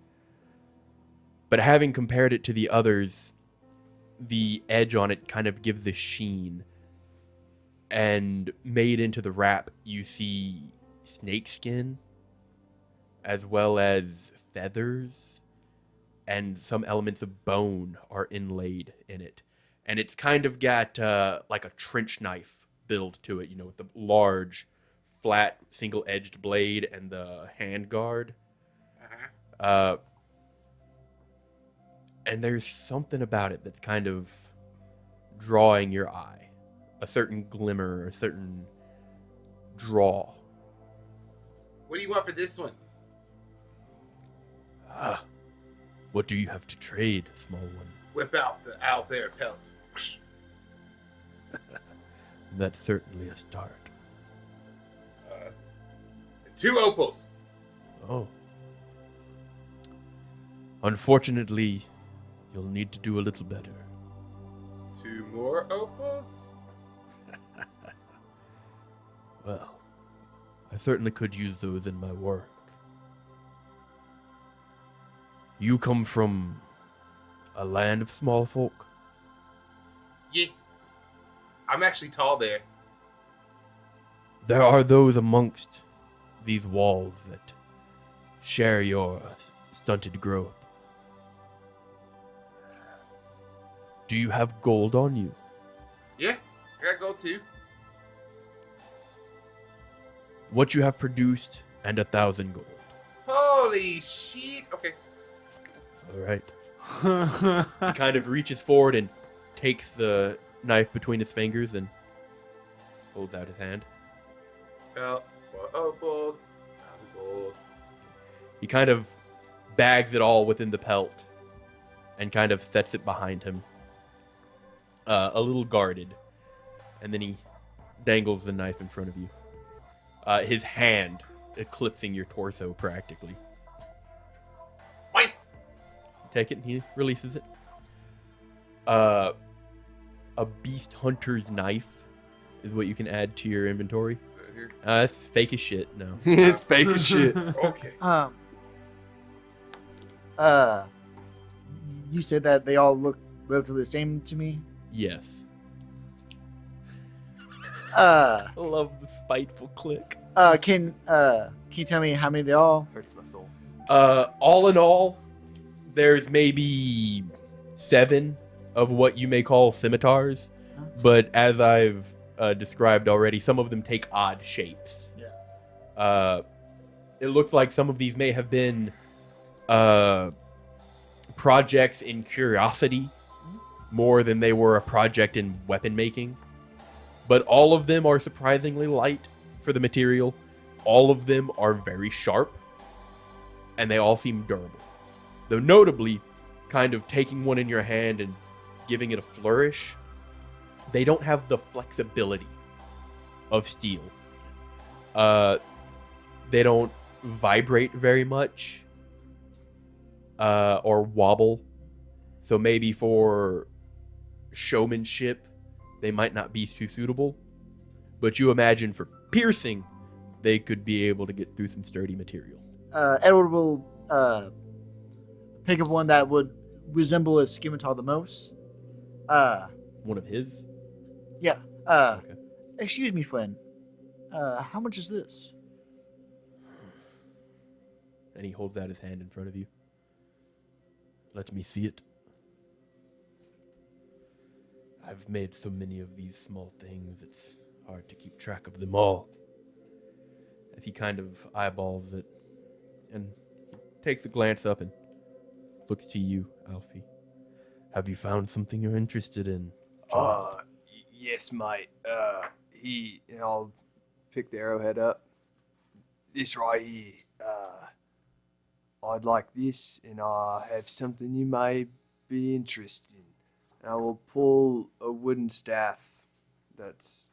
[SPEAKER 1] But having compared it to the others, the edge on it kind of gives a sheen. And made into the wrap, you see snakeskin, as well as feathers, and some elements of bone are inlaid in it. And it's kind of got like a trench knife build to it, you know, with the large, flat, single-edged blade and the hand guard. And there's something about it that's kind of drawing your eye. A certain glimmer, a certain draw.
[SPEAKER 3] What do you want for this one?
[SPEAKER 1] Ah, what do you have to trade, small one?
[SPEAKER 3] Whip out the owlbear pelt.
[SPEAKER 1] That's certainly a start.
[SPEAKER 3] 2 opals.
[SPEAKER 1] Oh. Unfortunately, you'll need to do a little better.
[SPEAKER 3] 2 more opals.
[SPEAKER 1] Well, I certainly could use those in my work. You come from a land of small folk?
[SPEAKER 3] Yeah. I'm actually tall there.
[SPEAKER 1] There are those amongst these walls that share your stunted growth. Do you have gold on you?
[SPEAKER 3] Yeah, I got gold too.
[SPEAKER 1] What you have produced and 1,000 gold.
[SPEAKER 3] Holy shit. Okay.
[SPEAKER 1] All right. He kind of reaches forward and takes the knife between his fingers and holds out his hand.
[SPEAKER 3] Well, 4 opals, 1,000 gold.
[SPEAKER 1] He kind of bags it all within the pelt and kind of sets it behind him, a little guarded. And then he dangles the knife in front of you. His hand eclipsing your torso practically.
[SPEAKER 3] Fine.
[SPEAKER 1] Take it and he releases it. A beast hunter's knife is what you can add to your inventory.
[SPEAKER 3] Here.
[SPEAKER 1] It's fake as shit now.
[SPEAKER 2] It's fake as shit.
[SPEAKER 3] Okay.
[SPEAKER 4] You said that they all look relatively the same to me.
[SPEAKER 1] Yes.
[SPEAKER 4] Uh,
[SPEAKER 1] I love the spiteful click.
[SPEAKER 4] can you tell me how many they all?
[SPEAKER 2] Hurts my soul.
[SPEAKER 1] All in all, there's maybe 7 of what you may call scimitars, but as I've described already, some of them take odd shapes.
[SPEAKER 4] Yeah.
[SPEAKER 1] It looks like some of these may have been projects in curiosity more than they were a project in weapon making. But all of them are surprisingly light for the material. All of them are very sharp, and they all seem durable. Though notably, kind of taking one in your hand and giving it a flourish, they don't have the flexibility of steel. They don't vibrate very much or wobble. So maybe for showmanship, they might not be too suitable. But you imagine for piercing, they could be able to get through some sturdy material.
[SPEAKER 4] Edward will pick up one that would resemble a scimitar the most.
[SPEAKER 1] One of his?
[SPEAKER 4] Yeah.
[SPEAKER 1] Okay.
[SPEAKER 4] Excuse me, friend. How much is this?
[SPEAKER 1] And he holds out his hand in front of you. Let me see it. I've made so many of these small things, it's hard to keep track of them all. As he kind of eyeballs it, and he takes a glance up and looks to you, Alfie. Have you found something you're interested in?
[SPEAKER 2] Yes, mate. And I'll pick the arrowhead up. This right here. I'd like this, and I have something you may be interested in. And I will pull a wooden staff that's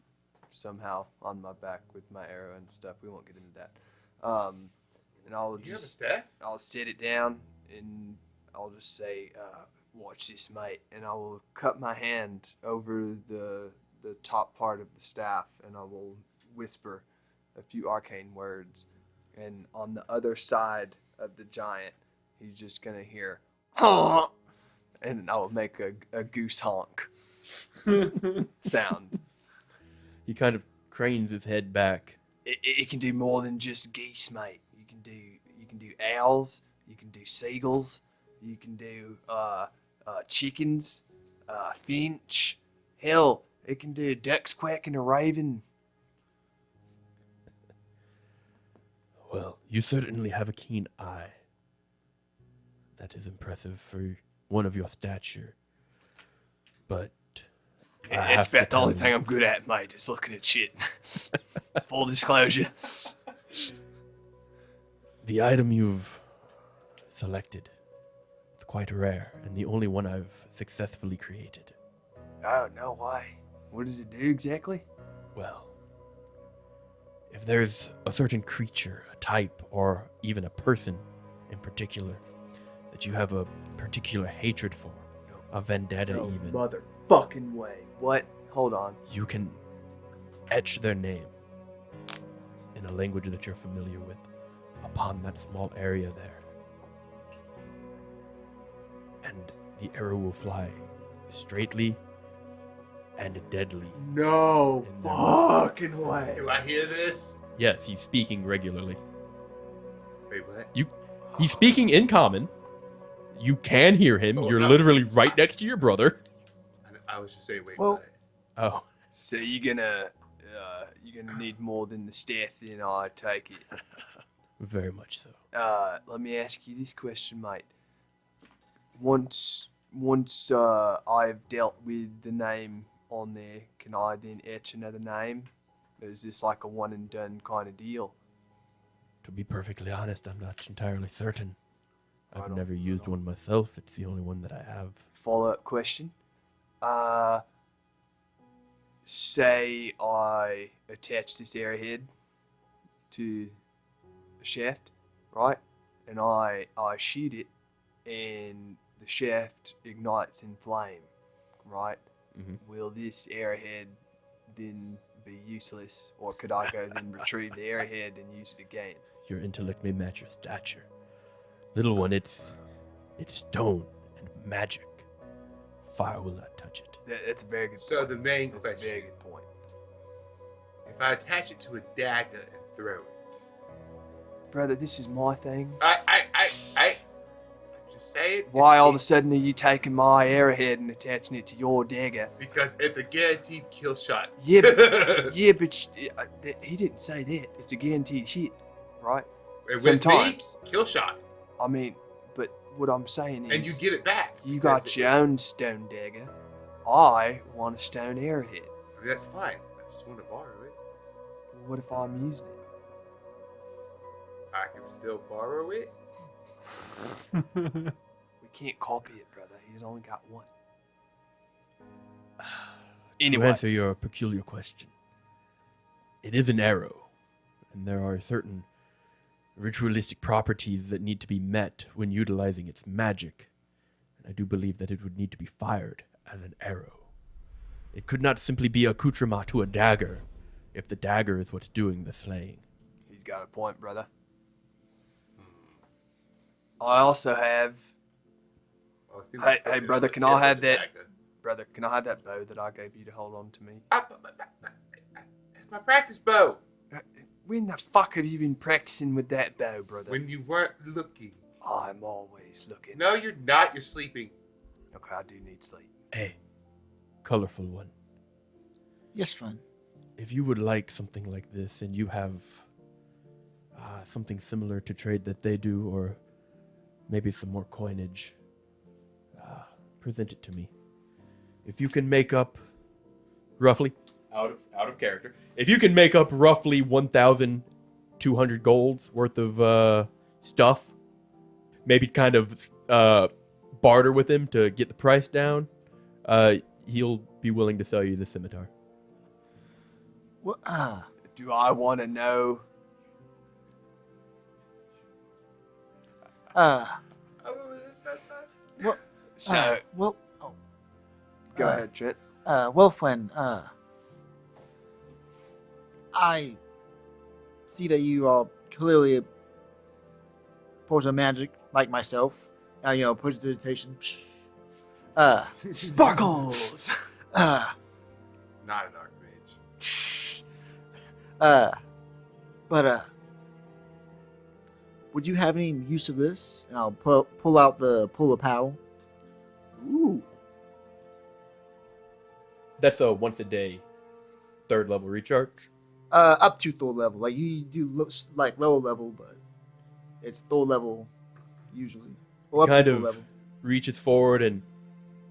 [SPEAKER 2] somehow on my back with my arrow and stuff. We won't get into that. And I'll
[SPEAKER 3] You have a
[SPEAKER 2] just
[SPEAKER 3] staff?
[SPEAKER 2] I'll set it down and I'll just say, watch this, mate. And I will cut my hand over the top part of the staff and I will whisper a few arcane words. And on the other side of the giant, he's just going to hear, honk, and I will make a goose honk sound.
[SPEAKER 1] He kind of cranes his head back.
[SPEAKER 2] It can do more than just geese, mate. You can do owls, you can do seagulls, you can do chickens, finch. Hell, it can do ducks quacking a raven.
[SPEAKER 1] Well, you certainly have a keen eye. That is impressive for one of your stature. But I have
[SPEAKER 2] It's
[SPEAKER 1] to
[SPEAKER 2] about the only
[SPEAKER 1] tell
[SPEAKER 2] thing
[SPEAKER 1] you-
[SPEAKER 2] I'm good at, mate. Is looking at shit. Full disclosure.
[SPEAKER 1] The item you've selected is quite rare, and the only one I've successfully created.
[SPEAKER 2] Oh, no way. What does it do exactly?
[SPEAKER 1] Well, if there's a certain creature, a type, or even a person in particular that you have a particular hatred for, a vendetta
[SPEAKER 2] No
[SPEAKER 1] even,
[SPEAKER 2] motherfucking way. What? Hold on.
[SPEAKER 1] you can etch their name in a language that you're familiar with upon that small area there. And the arrow will fly straightly and deadly.
[SPEAKER 2] No
[SPEAKER 1] In their
[SPEAKER 2] fucking way.
[SPEAKER 3] Do I hear this?
[SPEAKER 1] Yes, he's speaking regularly.
[SPEAKER 3] Wait, what?
[SPEAKER 1] He's speaking in common. You can hear him.
[SPEAKER 3] Oh,
[SPEAKER 1] You're
[SPEAKER 3] no.
[SPEAKER 1] literally right next to your brother.
[SPEAKER 3] I was just saying, wait,
[SPEAKER 4] Well-
[SPEAKER 3] what?
[SPEAKER 1] Oh,
[SPEAKER 2] So you're gonna need more than the staff, then I take it.
[SPEAKER 1] very much so.
[SPEAKER 2] Let me ask you this question, mate. Once I've dealt with the name on there, can I then etch another name? Or is this like a one and done kind of deal?
[SPEAKER 1] To be perfectly honest, I'm not entirely certain. I've
[SPEAKER 2] Right on,
[SPEAKER 1] never
[SPEAKER 2] right
[SPEAKER 1] used
[SPEAKER 2] on.
[SPEAKER 1] one myself. It's the only one that I have.
[SPEAKER 2] Follow-up question. Say I attach this arrowhead to a shaft, right? And I shoot it, and the shaft ignites in flame, right?
[SPEAKER 1] Mhm.
[SPEAKER 2] Will this arrowhead then be useless, or could I go then retrieve the arrowhead and use it again?
[SPEAKER 1] Your intellect may match your stature. Little one, it's stone and magic. Fire will not touch it.
[SPEAKER 2] That's a very good
[SPEAKER 3] So
[SPEAKER 2] point.
[SPEAKER 3] the main
[SPEAKER 2] That's a
[SPEAKER 3] question:
[SPEAKER 2] very good point.
[SPEAKER 3] if I attach it to a dagger and throw it,
[SPEAKER 2] Brother, this is my thing.
[SPEAKER 3] I'm just saying.
[SPEAKER 2] Why all of a sudden are you taking my arrowhead and attaching it to your dagger?
[SPEAKER 3] Because it's a guaranteed kill shot.
[SPEAKER 2] Yeah, but, yeah, but he didn't say that. It's a guaranteed hit, right?
[SPEAKER 3] And with
[SPEAKER 2] Sometimes.
[SPEAKER 3] me, kill shot,
[SPEAKER 2] I mean, but what I'm saying is,
[SPEAKER 3] and you get it back.
[SPEAKER 2] you
[SPEAKER 3] Because
[SPEAKER 2] got your own stone dagger. I want a stone arrowhead.
[SPEAKER 3] I mean, that's fine. I just want to borrow it.
[SPEAKER 2] What if I'm using it?
[SPEAKER 3] I can still borrow it.
[SPEAKER 2] We can't copy it, brother. He's only got one.
[SPEAKER 1] To
[SPEAKER 2] Anyway,
[SPEAKER 1] answer your peculiar question, it is an arrow, and there are certain ritualistic properties that need to be met when utilizing its magic, and I do believe that it would need to be fired as an arrow. It could not simply be accoutrement to a dagger if the dagger is what's doing the slaying.
[SPEAKER 2] he's got a point, brother. I also have,
[SPEAKER 3] I was thinking
[SPEAKER 2] Hey,
[SPEAKER 3] putting it
[SPEAKER 2] brother,
[SPEAKER 3] on
[SPEAKER 2] can
[SPEAKER 3] the
[SPEAKER 2] I
[SPEAKER 3] tip of
[SPEAKER 2] have
[SPEAKER 3] the
[SPEAKER 2] that?
[SPEAKER 3] dagger.
[SPEAKER 2] Brother, can I have that bow that I gave you to hold on to me?
[SPEAKER 3] It's my practice bow.
[SPEAKER 2] When the fuck have you been practicing with that bow, brother?
[SPEAKER 3] When you weren't looking.
[SPEAKER 2] I'm always looking.
[SPEAKER 3] No, you're not. You're sleeping.
[SPEAKER 2] Okay, I do need sleep.
[SPEAKER 1] Hey, colorful one,
[SPEAKER 4] Yes, friend.
[SPEAKER 1] if you would like something like this and you have something similar to trade that they do, or maybe some more coinage, present it to me. If you can make up roughly out of character, if you can make up roughly 1,200 golds worth of stuff, maybe kind of barter with him to get the price down, he'll be willing to sell you the scimitar.
[SPEAKER 4] Well,
[SPEAKER 2] Do I want to know? So,
[SPEAKER 4] well, oh,
[SPEAKER 2] go
[SPEAKER 4] uh,
[SPEAKER 2] ahead, Trent.
[SPEAKER 4] well, friend, I see that you are clearly a person of magic, like myself. Prestidigitation.
[SPEAKER 2] Sparkles!
[SPEAKER 3] Not an archmage.
[SPEAKER 4] But would you have any use of this? And I'll pull out the pull of power.
[SPEAKER 2] Ooh.
[SPEAKER 1] That's a once a day, 3rd level recharge.
[SPEAKER 4] Up to third level. Like you do like lower level, but it's third level usually. Or up
[SPEAKER 1] Kind
[SPEAKER 4] to
[SPEAKER 1] of
[SPEAKER 4] third level.
[SPEAKER 1] reaches forward and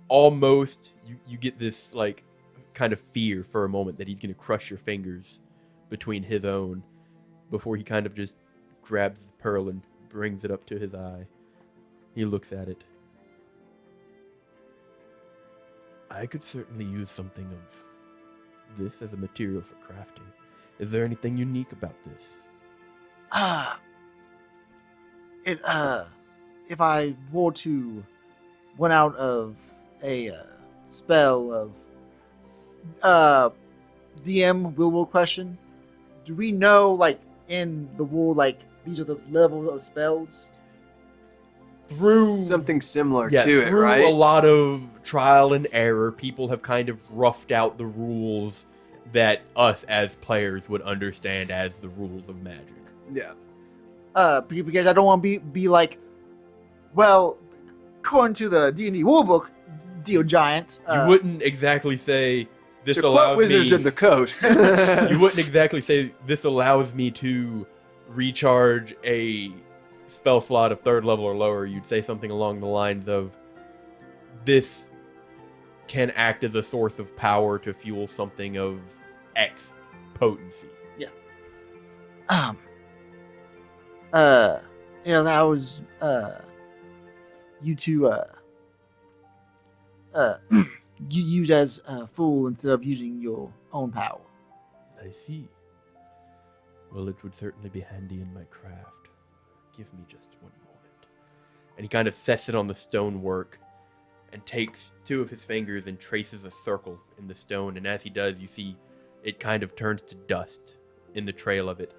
[SPEAKER 1] almost you get this like kind of fear for a moment that he's gonna crush your fingers between his own before he kind of just grabs the pearl and brings it up to his eye. He looks at it. I could certainly use something of this as a material for crafting. Is there anything unique about this?
[SPEAKER 4] If I were to run out of a spell of DM will question, do we know like in the rule like these are the levels of spells?
[SPEAKER 1] Through
[SPEAKER 2] something similar
[SPEAKER 1] yeah,
[SPEAKER 2] to it,
[SPEAKER 1] through
[SPEAKER 2] right?
[SPEAKER 1] a lot of trial and error, people have kind of roughed out the rules that us as players would understand as the rules of Magic.
[SPEAKER 2] Yeah.
[SPEAKER 4] Because I don't want to be like, well, according to the D&D rulebook, deal giant.
[SPEAKER 1] You wouldn't exactly say this
[SPEAKER 2] To quote
[SPEAKER 1] allows
[SPEAKER 2] Wizards
[SPEAKER 1] me.
[SPEAKER 2] of the Coast.
[SPEAKER 1] You wouldn't exactly say this allows me to recharge a spell slot of 3rd level or lower. You'd say something along the lines of, this can act as a source of power to fuel something of X potency.
[SPEAKER 4] It allows you to you use as a fool instead of using your own power.
[SPEAKER 1] I see. Well, it would certainly be handy in my craft. Give me just one moment. And he kind of sets it on the stonework and takes 2 of his fingers and traces a circle in the stone. And as he does, you see it kind of turns to dust in the trail of it,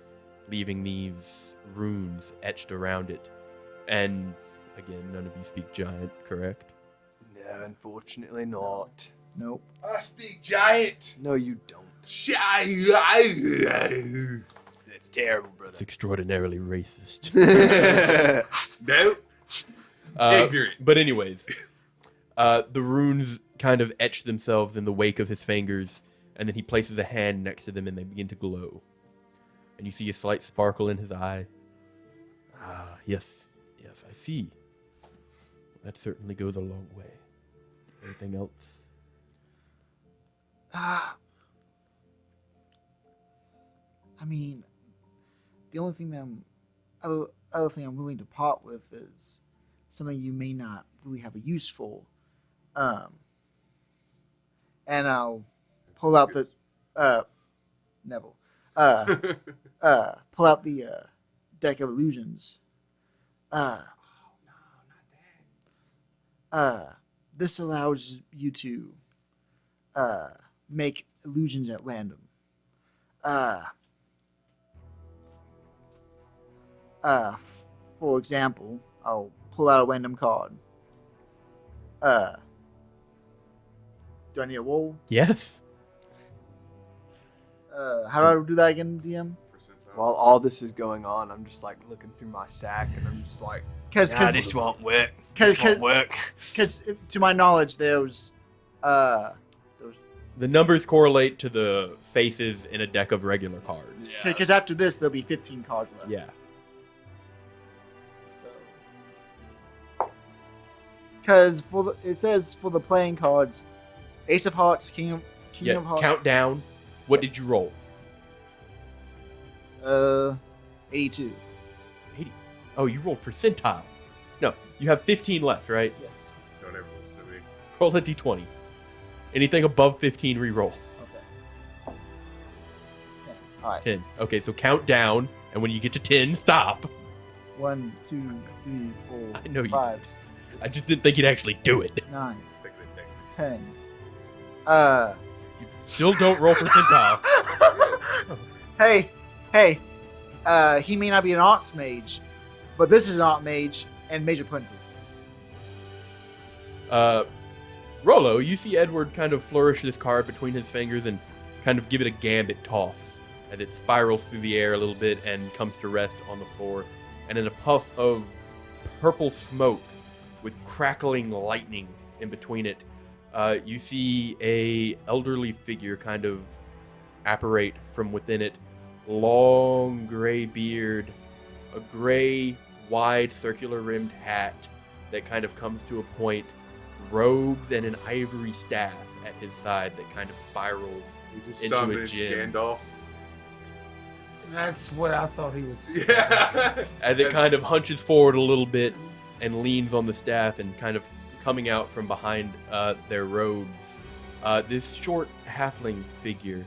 [SPEAKER 1] leaving these runes etched around it. And again, none of you speak giant, correct?
[SPEAKER 2] No, unfortunately not.
[SPEAKER 4] Nope.
[SPEAKER 3] I speak giant.
[SPEAKER 2] No, you don't.
[SPEAKER 3] Giant.
[SPEAKER 2] That's terrible, brother.
[SPEAKER 1] It's extraordinarily racist.
[SPEAKER 3] No. Ignorant.
[SPEAKER 1] But anyways, the runes kind of etch themselves in the wake of his fingers, and then he places a hand next to them and they begin to glow. And you see a slight sparkle in his eye. Ah, yes, I see. That certainly goes a long way. Anything else?
[SPEAKER 4] I mean, the only thing that other thing I'm willing to part with is something you may not really have a use for. And I'll pull out the Neville. Pull out the deck of illusions. This allows you to make illusions at random. For example, I'll pull out a random card. Do I need a roll?
[SPEAKER 1] Yes.
[SPEAKER 4] How do I do that again, DM?
[SPEAKER 2] While all this is going on, I'm just like looking through my sack and I'm just like,
[SPEAKER 4] Because
[SPEAKER 2] this won't work. This won't work.
[SPEAKER 4] to my knowledge, there's
[SPEAKER 1] The numbers correlate to the faces in a deck of regular cards.
[SPEAKER 4] because after this there'll be 15 cards left.
[SPEAKER 1] Yeah.
[SPEAKER 4] Because it says for the playing cards, Ace of Hearts, King of Hearts.
[SPEAKER 1] Count down. What did you roll?
[SPEAKER 4] 82.
[SPEAKER 1] 80. Oh, you rolled percentile. No, you have 15 left, right?
[SPEAKER 4] Yes.
[SPEAKER 3] Don't ever listen to me.
[SPEAKER 1] Roll a d20. Anything above 15, re-roll.
[SPEAKER 4] Okay. All right.
[SPEAKER 1] 10. Okay, so count down, and when you get to 10, stop.
[SPEAKER 4] 1, 2, 3, 4,
[SPEAKER 1] I know you
[SPEAKER 4] 5,
[SPEAKER 1] I just didn't think you'd actually do it.
[SPEAKER 4] 9,
[SPEAKER 3] Stick it in there.
[SPEAKER 4] 10.
[SPEAKER 1] You still don't roll percentile.
[SPEAKER 4] Hey. He may not be an arts mage, but this is an art mage and mage apprentice.
[SPEAKER 1] Rolo, you see Edward kind of flourish this card between his fingers and kind of give it a gambit toss as it spirals through the air a little bit and comes to rest on the floor. And in a puff of purple smoke with crackling lightning in between it, you see a elderly figure kind of apparate from within it. Long gray beard, a gray, wide, circular-rimmed hat that kind of comes to a point, robes and an ivory staff at his side that kind of spirals
[SPEAKER 3] You just
[SPEAKER 1] into a
[SPEAKER 3] summoned
[SPEAKER 1] gym.
[SPEAKER 3] Gandalf.
[SPEAKER 6] That's what I thought he was.
[SPEAKER 3] Yeah.
[SPEAKER 1] as it kind of hunches forward a little bit and leans on the staff and kind of coming out from behind their robes. This short halfling figure.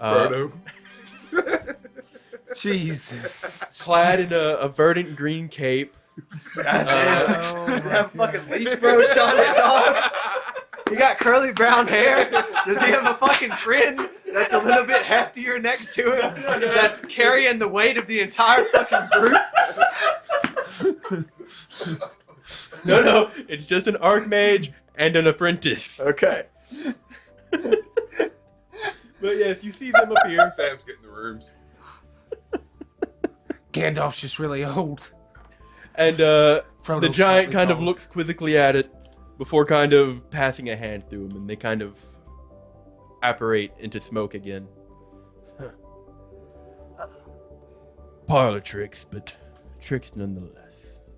[SPEAKER 3] Frodo.
[SPEAKER 5] Jesus.
[SPEAKER 1] clad in a verdant green cape.
[SPEAKER 2] Does it have a fucking leaf brooch on it, dog? He got curly brown hair. Does he have a fucking friend that's a little bit heftier next to him that's carrying the weight of the entire fucking group?
[SPEAKER 1] No, it's just an archmage and an apprentice.
[SPEAKER 2] Okay.
[SPEAKER 1] But yes, you see them appear.
[SPEAKER 3] Sam's getting the rooms.
[SPEAKER 5] Gandalf's just really old.
[SPEAKER 1] And
[SPEAKER 5] Frodo's
[SPEAKER 1] the giant
[SPEAKER 5] slightly
[SPEAKER 1] kind of
[SPEAKER 5] taller.
[SPEAKER 1] looks quizzically at it before kind of passing a hand through them, and they kind of apparate into smoke again. Parlor tricks, but tricks nonetheless.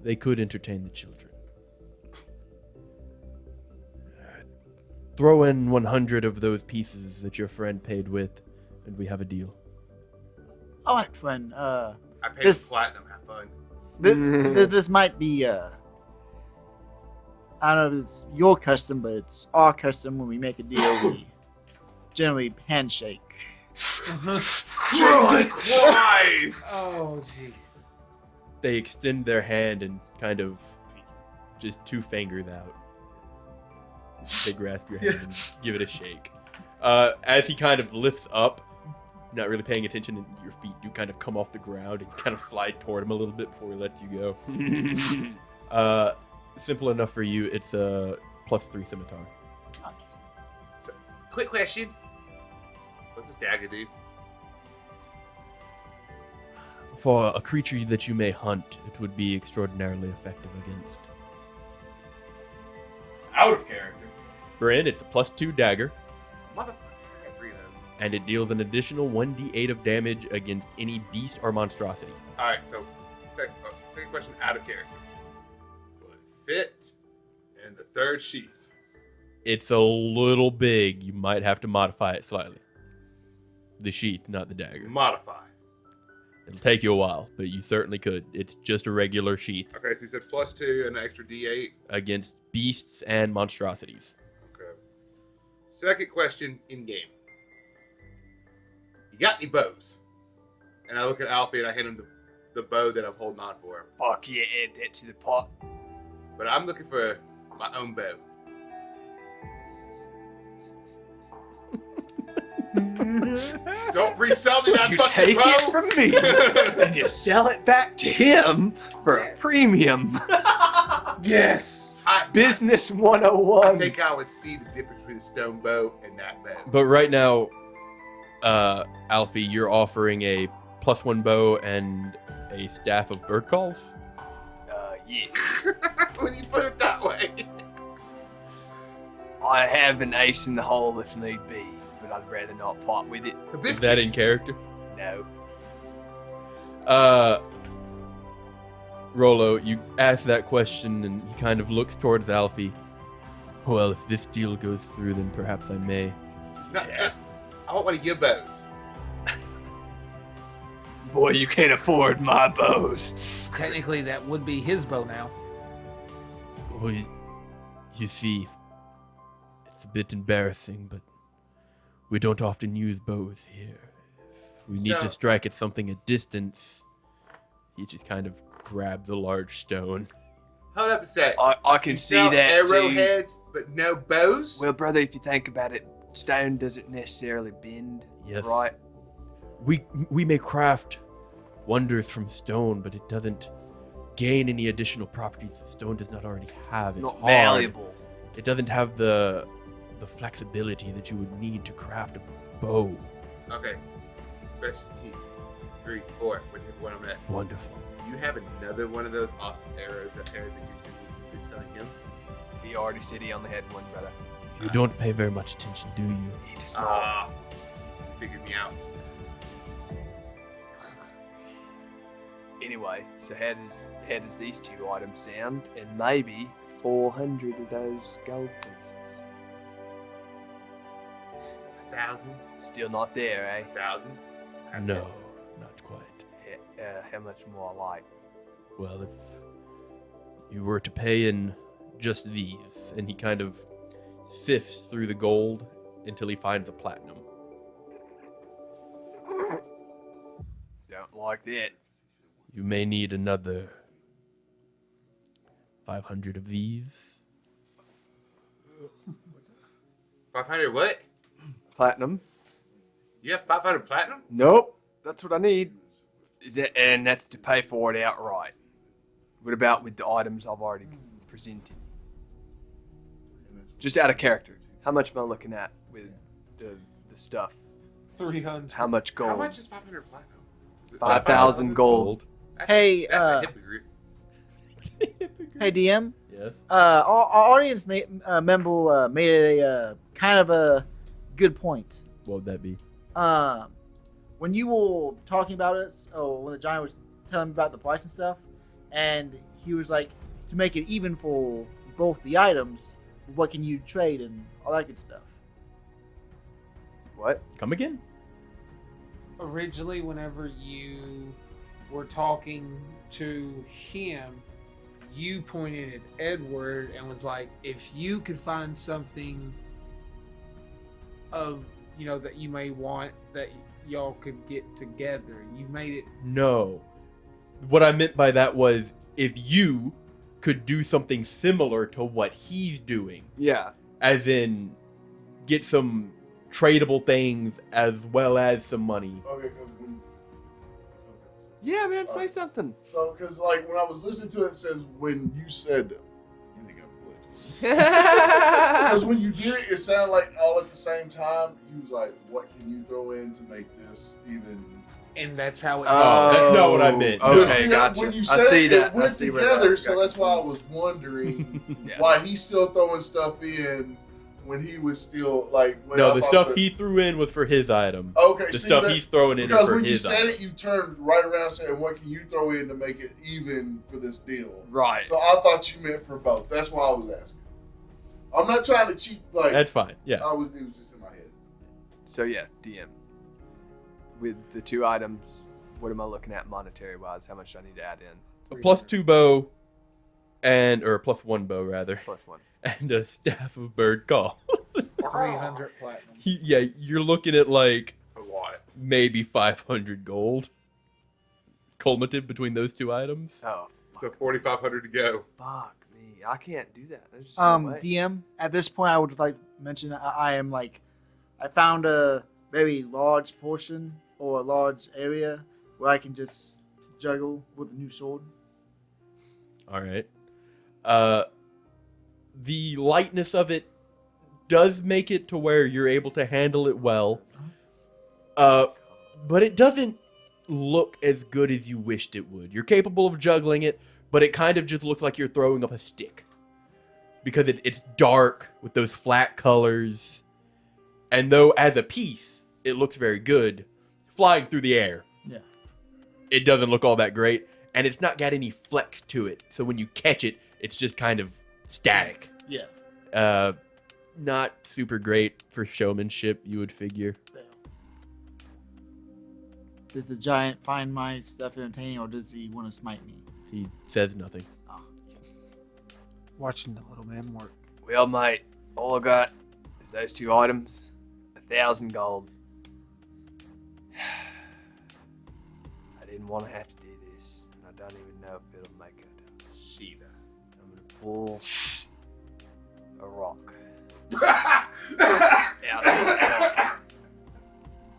[SPEAKER 1] They could entertain the children. Throw in 100 of those pieces that your friend paid with, and we have a deal.
[SPEAKER 4] All right, friend.
[SPEAKER 3] I paid
[SPEAKER 4] This-
[SPEAKER 3] platinum. Have fun.
[SPEAKER 4] This might be, I don't know if it's your custom, but it's our custom when we make a deal. We generally handshake.
[SPEAKER 3] Christ!
[SPEAKER 5] Oh, jeez.
[SPEAKER 1] They extend their hand and kind of just two fingers out. They grasp your hand and give it a shake. As he kind of lifts up, not really paying attention, and your feet do kind of come off the ground and kind of slide toward him a little bit before he lets you go. Simple enough for you. It's a +3 scimitar.
[SPEAKER 3] So, quick question. What's this dagger do?
[SPEAKER 1] For a creature that you may hunt, it would be extraordinarily effective against. Out of character. Bryn, it's a +2 dagger,
[SPEAKER 3] Motherfucker, I got 3 of those.
[SPEAKER 1] and it deals an additional 1d8 of damage against any beast or monstrosity.
[SPEAKER 3] Alright, so, second question out of character. Will it fit in the 3rd sheath?
[SPEAKER 1] It's a little big. You might have to modify it slightly. The sheath, not the dagger.
[SPEAKER 3] Modify.
[SPEAKER 1] It'll take you a while, but you certainly could. It's just a regular sheath
[SPEAKER 3] Okay, so you said +2 and an extra D8.
[SPEAKER 1] against beasts and monstrosities.
[SPEAKER 3] Okay. Second question in game. You got any bows? And I look at Alfie and I hand him the bow that I'm holding on for him.
[SPEAKER 2] Fuck yeah, add that to the pot.
[SPEAKER 3] But I'm looking for my own bow. Don't resell me that
[SPEAKER 2] You
[SPEAKER 3] fucking
[SPEAKER 2] take
[SPEAKER 3] bow.
[SPEAKER 2] it from me and you sell it back to him for a premium.
[SPEAKER 5] Yes.
[SPEAKER 2] Business
[SPEAKER 3] I
[SPEAKER 2] 101.
[SPEAKER 3] think I would see the difference between a stone bow and that bow.
[SPEAKER 1] But right now, Alfie, you're offering a +1 bow and a staff of bird calls.
[SPEAKER 2] Yes.
[SPEAKER 3] When you put it that way.
[SPEAKER 2] I have an ace in the hole if need be, but I'd rather not part with it.
[SPEAKER 1] Is that in character?
[SPEAKER 2] No.
[SPEAKER 1] Rolo, you ask that question and he kind of looks towards Alfie. Well, if this deal goes through, then perhaps I may.
[SPEAKER 3] No,
[SPEAKER 2] Yes.
[SPEAKER 3] I want one of your bows.
[SPEAKER 2] Boy, you can't afford my bows.
[SPEAKER 5] Technically, that would be his bow now.
[SPEAKER 1] Well, you see, it's a bit embarrassing, but we don't often use bows here. If we need to
[SPEAKER 3] So-
[SPEAKER 1] strike at something at distance, he just kind of grabbed the large stone.
[SPEAKER 3] Hold up a sec.
[SPEAKER 2] I can
[SPEAKER 3] You
[SPEAKER 2] see
[SPEAKER 3] sell
[SPEAKER 2] that too.
[SPEAKER 3] arrowheads, but no bows?
[SPEAKER 2] Well, brother, if you think about it, stone doesn't necessarily bend,
[SPEAKER 1] Yes.
[SPEAKER 2] right?
[SPEAKER 1] We may craft wonders from stone, but it doesn't gain any additional properties the stone does not already have.
[SPEAKER 2] It's
[SPEAKER 1] It's
[SPEAKER 2] not
[SPEAKER 1] hard.
[SPEAKER 2] malleable.
[SPEAKER 1] It doesn't have the flexibility that you would need to craft a bow.
[SPEAKER 3] Okay. Question 2, 3, 4. Whichever one I'm at.
[SPEAKER 1] Wonderful.
[SPEAKER 3] Do you have another one of those awesome arrows that you're selling him?
[SPEAKER 2] He already said he only had one, brother.
[SPEAKER 1] You don't pay very much attention, do you?
[SPEAKER 2] He just not.
[SPEAKER 3] Ah. Figured me out.
[SPEAKER 2] Anyway, so how does these two items sound? And maybe 400 of those gold pieces.
[SPEAKER 3] 1,000?
[SPEAKER 2] Still not there, eh?
[SPEAKER 3] 1,000?
[SPEAKER 1] No, not quite.
[SPEAKER 2] How much more like?
[SPEAKER 1] Well, if you were to pay in just these, and he kind of sifts through the gold until he finds the platinum.
[SPEAKER 2] like that.
[SPEAKER 1] You may need another 500 of these.
[SPEAKER 3] 500 what?
[SPEAKER 2] Platinum.
[SPEAKER 3] You have 500 platinum?
[SPEAKER 2] Nope. That's what I need. And that's to pay for it outright. What about with the items I've already presented? Just out of character. How much am I looking at with the stuff?
[SPEAKER 5] 300.
[SPEAKER 2] How much gold?
[SPEAKER 3] How much is 500 platinum? Is it
[SPEAKER 2] 5,000 gold.
[SPEAKER 3] That's,
[SPEAKER 4] Hey,
[SPEAKER 3] that's a hippogriff.
[SPEAKER 4] Hey, DM.
[SPEAKER 1] Yes.
[SPEAKER 4] Our audience member made a kind of a good point.
[SPEAKER 1] What would that be?
[SPEAKER 4] When you were talking about it, or when the giant was telling me about the price and stuff, and he was like, to make it even for both the items, what can you trade and all that good stuff.
[SPEAKER 2] What?
[SPEAKER 1] Come again?
[SPEAKER 5] Originally, whenever you were talking to him, you pointed at Edward and was like, if you could find something of, that you may want that y'all could get together, you made it.
[SPEAKER 1] No. What I meant by that was if you could do something similar to what he's doing,
[SPEAKER 2] Yeah.
[SPEAKER 1] as in get some tradable things as well as some money.
[SPEAKER 6] Okay, because
[SPEAKER 2] Yeah, man, say something.
[SPEAKER 6] so because like when I was listening to it, it says when you said, you think I'm glitch. Because when you did it, it sounded like all at the same time. You was like, what can you throw in to make this even?
[SPEAKER 5] And that's how it
[SPEAKER 2] Oh,
[SPEAKER 1] that's not what I meant.
[SPEAKER 6] But
[SPEAKER 2] Okay,
[SPEAKER 6] see,
[SPEAKER 2] gotcha.
[SPEAKER 6] When you
[SPEAKER 2] I
[SPEAKER 6] said
[SPEAKER 2] see
[SPEAKER 6] it,
[SPEAKER 2] that.
[SPEAKER 6] it
[SPEAKER 2] I
[SPEAKER 6] went
[SPEAKER 2] see where
[SPEAKER 6] together,
[SPEAKER 2] that
[SPEAKER 6] so
[SPEAKER 2] got
[SPEAKER 6] that's why I
[SPEAKER 2] confused.
[SPEAKER 6] was wondering
[SPEAKER 2] Yeah.
[SPEAKER 6] why he's still throwing stuff in when he was still like. When
[SPEAKER 1] No,
[SPEAKER 6] I
[SPEAKER 1] the
[SPEAKER 6] thought
[SPEAKER 1] stuff
[SPEAKER 6] that-
[SPEAKER 1] he threw in was for his item.
[SPEAKER 6] Okay,
[SPEAKER 1] The
[SPEAKER 6] see,
[SPEAKER 1] stuff
[SPEAKER 6] that-
[SPEAKER 1] he's throwing in is
[SPEAKER 6] because
[SPEAKER 1] for
[SPEAKER 6] when you
[SPEAKER 1] his
[SPEAKER 6] said
[SPEAKER 1] item.
[SPEAKER 6] it, you turned right around saying, "What can you throw in to make it even for this deal?"
[SPEAKER 2] Right.
[SPEAKER 6] So I thought you meant for both. That's why I was asking. I'm not trying to cheat. Like
[SPEAKER 1] That's fine. Yeah.
[SPEAKER 6] it was just in my head.
[SPEAKER 2] So yeah, DM. With the two items, what am I looking at monetary wise? How much do I need to add in?
[SPEAKER 1] A +2 bow or +1 bow rather,
[SPEAKER 2] Plus one.
[SPEAKER 1] and a staff of bird call.
[SPEAKER 5] 300 platinum.
[SPEAKER 1] Yeah, you're looking at like
[SPEAKER 3] A lot.
[SPEAKER 1] maybe 500 gold cumulative between those two items.
[SPEAKER 2] Oh,
[SPEAKER 3] So 4,500 to go.
[SPEAKER 2] fuck me. I can't do that. There's just no way.
[SPEAKER 4] DM, at this point, I would like to mention I am like, I found a very large portion or a large area where I can just juggle with a new sword.
[SPEAKER 1] All right. The lightness of it does make it to where you're able to handle it well. But it doesn't look as good as you wished it would. You're capable of juggling it, but it kind of just looks like you're throwing up a stick. Because it's dark with those flat colors. And though as a piece, it looks very good, flying through the air,
[SPEAKER 4] Yeah.
[SPEAKER 1] it doesn't look all that great. And it's not got any flex to it. So when you catch it, it's just kind of static.
[SPEAKER 4] Yeah.
[SPEAKER 1] Not super great for showmanship, you would figure.
[SPEAKER 4] Does the giant find my stuff entertaining, or does he want to smite me?
[SPEAKER 1] He says nothing.
[SPEAKER 5] Watching the little man work.
[SPEAKER 2] Well, mate, all I got is those two items. 1,000 gold. I didn't want to have to do this, and I don't even know if it'll make it.
[SPEAKER 3] Sheeta.
[SPEAKER 2] I'm gonna pull a rock
[SPEAKER 3] That's
[SPEAKER 2] out of my pocket.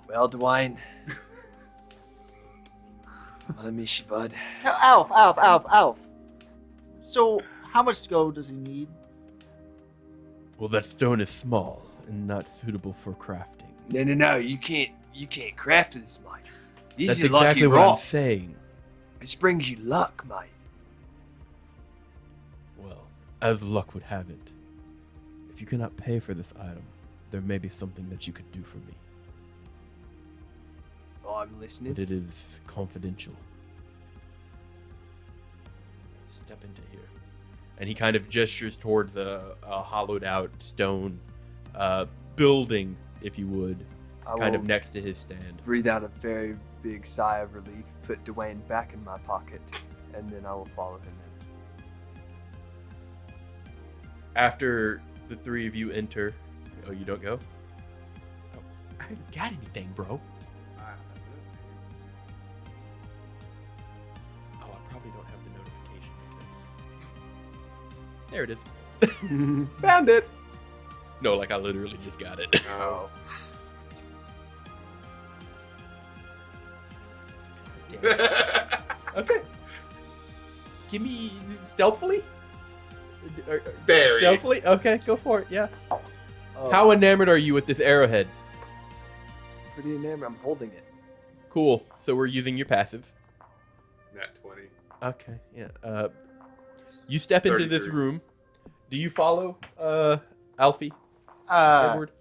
[SPEAKER 2] Well, Dwayne, I miss you, bud.
[SPEAKER 4] Alf. So, how much gold does he need?
[SPEAKER 1] Well, that stone is small and not suitable for crafting.
[SPEAKER 2] No, you can't craft this, mate. This
[SPEAKER 1] That's
[SPEAKER 2] is a lucky
[SPEAKER 1] exactly what I'm
[SPEAKER 2] rock.
[SPEAKER 1] saying.
[SPEAKER 2] This brings you luck, mate.
[SPEAKER 1] Well, as luck would have it, if you cannot pay for this item, there may be something that you could do for me.
[SPEAKER 2] I'm listening.
[SPEAKER 1] But it is confidential. Step into here. And he kind of gestures towards a hollowed out stone building, if you would,
[SPEAKER 2] I
[SPEAKER 1] kind
[SPEAKER 2] will
[SPEAKER 1] of next to his stand.
[SPEAKER 2] breathe out a very big sigh of relief, put Dwayne back in my pocket, and then I will follow him in.
[SPEAKER 1] After the three of you enter, oh, you don't go? Oh, I ain't got anything, bro. There it is.
[SPEAKER 2] Found it.
[SPEAKER 1] No, like I literally just got it.
[SPEAKER 3] Oh.
[SPEAKER 1] Okay. Give me stealthily.
[SPEAKER 3] Very.
[SPEAKER 1] Stealthily. Okay, go for it. Yeah.
[SPEAKER 2] Oh,
[SPEAKER 1] How enamored are you with this arrowhead?
[SPEAKER 2] pretty enamored. I'm holding it.
[SPEAKER 1] Cool. So we're using your passive.
[SPEAKER 3] Nat 20.
[SPEAKER 1] Okay. Yeah. You step into this
[SPEAKER 3] 33.
[SPEAKER 1] room. Do you follow Alfie?
[SPEAKER 4] Uh,
[SPEAKER 1] Edward?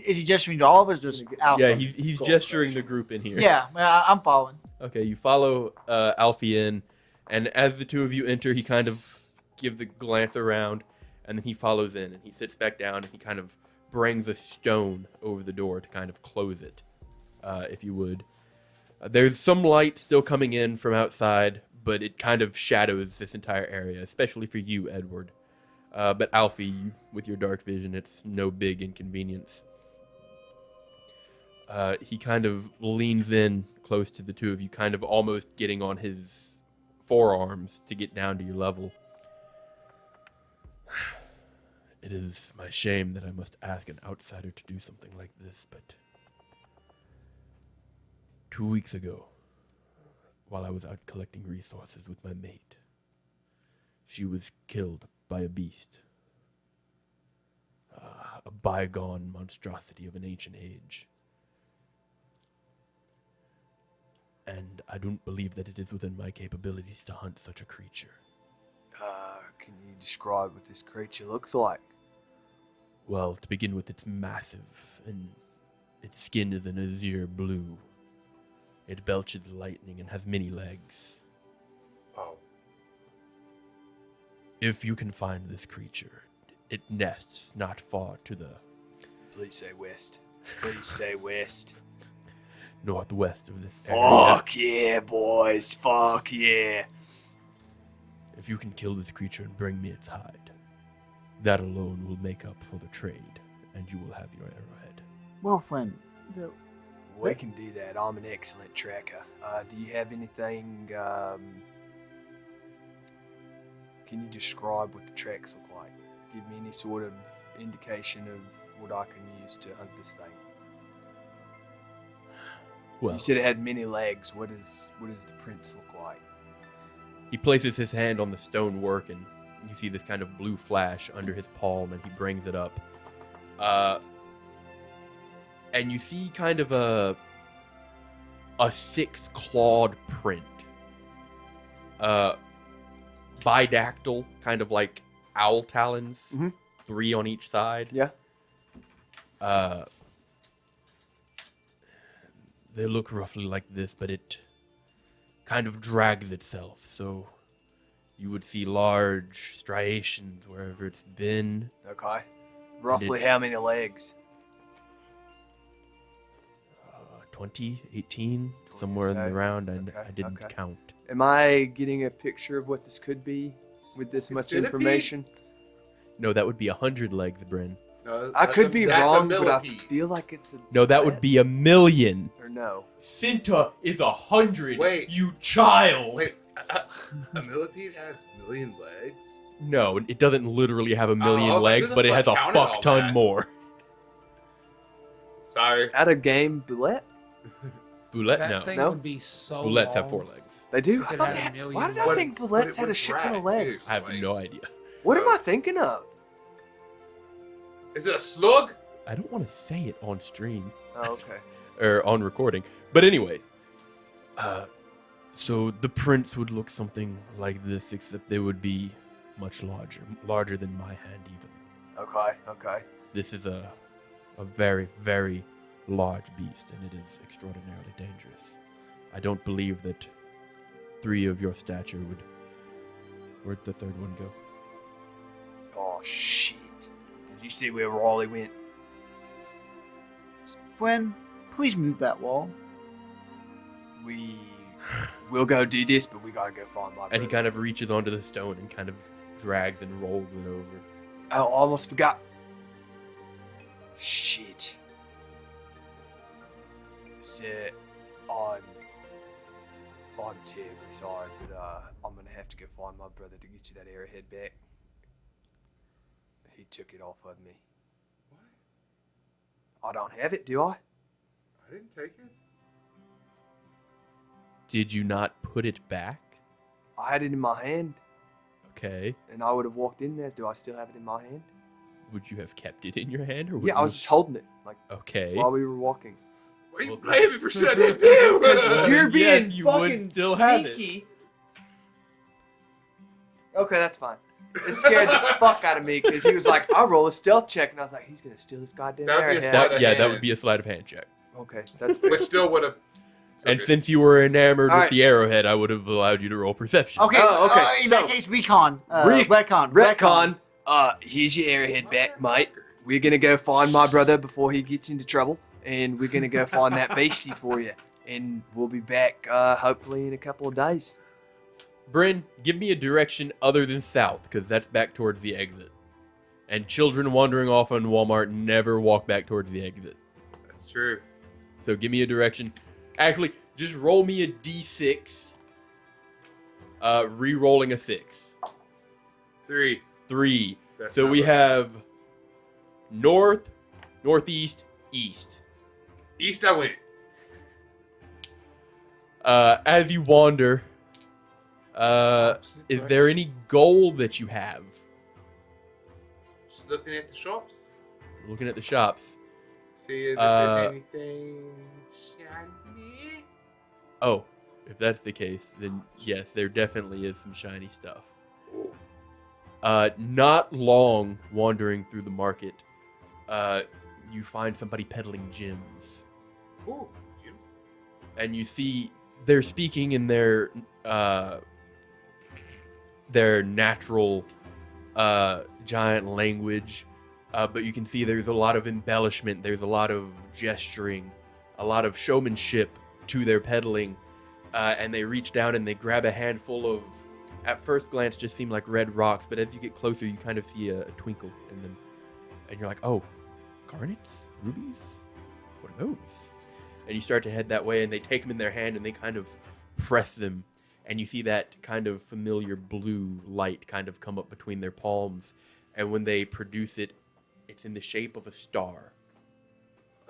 [SPEAKER 4] is he gesturing to all of us? Or just Alpha?
[SPEAKER 1] Yeah, he's
[SPEAKER 2] Skull
[SPEAKER 1] gesturing
[SPEAKER 2] crush.
[SPEAKER 1] the group in here.
[SPEAKER 4] Yeah, I'm following.
[SPEAKER 1] Okay, you follow Alfie in, and as the two of you enter, he kind of gives a glance around, and then he follows in, and he sits back down, and he kind of brings a stone over the door to kind of close it, if you would. There's some light still coming in from outside, but it kind of shadows this entire area, especially for you, Edward. But Alfie, with your dark vision, it's no big inconvenience. He kind of leans in close to the two of you, kind of almost getting on his forearms to get down to your level. It is my shame that I must ask an outsider to do something like this, but 2 weeks ago, while I was out collecting resources with my mate, she was killed by a beast. A bygone monstrosity of an ancient age. And I don't believe that it is within my capabilities to hunt such a creature.
[SPEAKER 2] Can you describe what this creature looks like?
[SPEAKER 1] Well, to begin with, it's massive, and its skin is an azure blue. It belches lightning and has many legs.
[SPEAKER 3] Oh.
[SPEAKER 1] If you can find this creature, it nests not far to the
[SPEAKER 2] Please say west. Please say west.
[SPEAKER 1] northwest of this area.
[SPEAKER 2] Fuck yeah, boys. Fuck yeah.
[SPEAKER 1] If you can kill this creature and bring me its hide, that alone will make up for the trade, and you will have your arrowhead.
[SPEAKER 4] Well, friend,
[SPEAKER 2] We can do that. I'm an excellent tracker. Do you have anything? Can you describe what the tracks look like? Give me any sort of indication of what I can use to hunt this thing.
[SPEAKER 1] Well,
[SPEAKER 2] You said it had many legs. What does the prints look like?
[SPEAKER 1] he places his hand on the stonework, and you see this kind of blue flash under his palm, and he brings it up. And you see kind of a six-clawed print. Bidactyl, kind of like owl talons,
[SPEAKER 2] Mhm.
[SPEAKER 1] 3 on each side.
[SPEAKER 2] Yeah.
[SPEAKER 1] They look roughly like this, but it kind of drags itself, so you would see large striations wherever it's been.
[SPEAKER 2] Okay. Roughly
[SPEAKER 1] It's-
[SPEAKER 2] how many legs?
[SPEAKER 1] 20, 18, somewhere in the
[SPEAKER 2] so.
[SPEAKER 1] round.
[SPEAKER 2] Okay,
[SPEAKER 1] I didn't
[SPEAKER 2] okay.
[SPEAKER 1] count.
[SPEAKER 2] Am I getting a picture of what this could be with this
[SPEAKER 3] A
[SPEAKER 2] much
[SPEAKER 3] centipede?
[SPEAKER 2] information?
[SPEAKER 1] No, that would be 100 legs, Bryn.
[SPEAKER 3] No,
[SPEAKER 2] I
[SPEAKER 3] that's
[SPEAKER 2] could
[SPEAKER 3] a-
[SPEAKER 2] be
[SPEAKER 3] that's a
[SPEAKER 2] wrong, but I
[SPEAKER 3] millipede.
[SPEAKER 2] feel like it's a.
[SPEAKER 1] No, that would be 1,000,000.
[SPEAKER 2] Or no.
[SPEAKER 1] Cinta is 100.
[SPEAKER 3] Wait.
[SPEAKER 1] You child.
[SPEAKER 3] Wait, a millipede has a million legs?
[SPEAKER 1] No, it doesn't literally have 1,000,000
[SPEAKER 3] I was like,
[SPEAKER 1] legs,
[SPEAKER 3] this
[SPEAKER 1] but it
[SPEAKER 3] is
[SPEAKER 1] has a
[SPEAKER 3] what counted all
[SPEAKER 1] fuck ton
[SPEAKER 3] that.
[SPEAKER 1] more.
[SPEAKER 3] Sorry.
[SPEAKER 2] At a game boulette?
[SPEAKER 1] Boulette,
[SPEAKER 5] That
[SPEAKER 1] no.
[SPEAKER 5] thing
[SPEAKER 2] No?
[SPEAKER 5] would be so
[SPEAKER 1] Boulettes have
[SPEAKER 5] long.
[SPEAKER 1] 4 legs.
[SPEAKER 2] They do?
[SPEAKER 5] It
[SPEAKER 2] I
[SPEAKER 5] could
[SPEAKER 2] thought
[SPEAKER 5] have
[SPEAKER 2] they
[SPEAKER 5] a
[SPEAKER 2] had,
[SPEAKER 5] million
[SPEAKER 2] why did I
[SPEAKER 3] But
[SPEAKER 2] think
[SPEAKER 3] it's-
[SPEAKER 2] bullets
[SPEAKER 3] but
[SPEAKER 2] had
[SPEAKER 3] it
[SPEAKER 2] a shit ton of
[SPEAKER 3] would drag,
[SPEAKER 2] legs?
[SPEAKER 1] I have
[SPEAKER 3] Like-
[SPEAKER 1] no idea.
[SPEAKER 2] What am
[SPEAKER 3] So-
[SPEAKER 2] I thinking of?
[SPEAKER 3] Is it a slug?
[SPEAKER 1] I don't want to say it on stream
[SPEAKER 2] Oh, okay.
[SPEAKER 1] or on recording. But anyway, so the prints would look something like this, except they would be much larger than my hand even.
[SPEAKER 2] Okay.
[SPEAKER 1] This is a very, very large beast, and it is extraordinarily dangerous. I don't believe that 3 of your stature would. Where'd the third one go?
[SPEAKER 2] Oh, shit. Did you see where Raleigh went?
[SPEAKER 4] friend, please move that wall.
[SPEAKER 2] We'll go do this, but we gotta go find my
[SPEAKER 1] And he
[SPEAKER 2] brother.
[SPEAKER 1] kind of reaches onto the stone and kind of drags and rolls it over.
[SPEAKER 2] Oh, almost forgot. Shit. So, I'm terribly sorry, but I'm gonna have to go find my brother to get you that arrowhead back. He took it off of me. What? I don't have it, do I?
[SPEAKER 3] I didn't take it.
[SPEAKER 1] Did you not put it back?
[SPEAKER 2] I had it in my hand,
[SPEAKER 1] Okay.
[SPEAKER 2] and I would have walked in there. Do I still have it in my hand?
[SPEAKER 1] Would you have kept it in your hand, or would
[SPEAKER 2] Yeah, I was just holding it, like,
[SPEAKER 1] Okay.
[SPEAKER 2] while we were walking.
[SPEAKER 3] Why are you
[SPEAKER 1] Well,
[SPEAKER 3] blaming me for shit I didn't do?
[SPEAKER 2] Because you're
[SPEAKER 1] Yes,
[SPEAKER 2] being
[SPEAKER 1] you would
[SPEAKER 2] fucking
[SPEAKER 1] still have it.
[SPEAKER 2] sneaky. Okay, that's fine. It scared the fuck out of me because he was like, I'll roll a stealth check. And I was like, he's going to steal this goddamn
[SPEAKER 3] That would be a
[SPEAKER 2] arrowhead.
[SPEAKER 3] sleight of
[SPEAKER 1] Yeah, that
[SPEAKER 3] hand.
[SPEAKER 1] would be a sleight of hand check.
[SPEAKER 2] Okay, that's fair.
[SPEAKER 3] Which still would have.
[SPEAKER 1] And since you were enamored
[SPEAKER 2] All
[SPEAKER 1] with
[SPEAKER 2] right.
[SPEAKER 1] the arrowhead, I would have allowed you to roll perception.
[SPEAKER 4] Okay.
[SPEAKER 2] Oh, okay,
[SPEAKER 4] In
[SPEAKER 2] so-
[SPEAKER 4] that case, recon.
[SPEAKER 2] Re-
[SPEAKER 4] Retcon.
[SPEAKER 2] Retcon, here's your arrowhead back, mate. We're going to go find my brother before he gets into trouble. And we're going to go find that beastie for you. And we'll be back hopefully in a couple of days.
[SPEAKER 1] Bryn, give me a direction other than south, because that's back towards the exit. And children wandering off on Walmart never walk back towards the exit.
[SPEAKER 3] That's true.
[SPEAKER 1] So give me a direction. Actually, just roll me a d6. Re-rolling a 6.
[SPEAKER 3] 3.
[SPEAKER 1] 3.
[SPEAKER 3] That's
[SPEAKER 1] So
[SPEAKER 3] not
[SPEAKER 1] we
[SPEAKER 3] right.
[SPEAKER 1] have north, northeast, east.
[SPEAKER 3] East I went.
[SPEAKER 1] As you wander, is there any goal that you have?
[SPEAKER 3] Just looking at the shops.
[SPEAKER 1] Looking at the shops.
[SPEAKER 3] See if
[SPEAKER 1] Uh,
[SPEAKER 3] there's anything shiny.
[SPEAKER 1] Oh, if that's the case, then yes, there definitely is some shiny stuff. Not long wandering through the market, you find somebody peddling gems.
[SPEAKER 3] Ooh, gems.
[SPEAKER 1] And you see they're speaking in their natural giant language, but you can see there's a lot of embellishment, there's a lot of gesturing, a lot of showmanship to their peddling, and they reach down and they grab a handful of, at first glance, just seem like red rocks, but as you get closer, you kind of see a twinkle in them, and you're like, oh, garnets? Rubies? What are those? And you start to head that way, and they take them in their hand, and they kind of press them, and you see that kind of familiar blue light kind of come up between their palms, and when they produce it, it's in the shape of a star.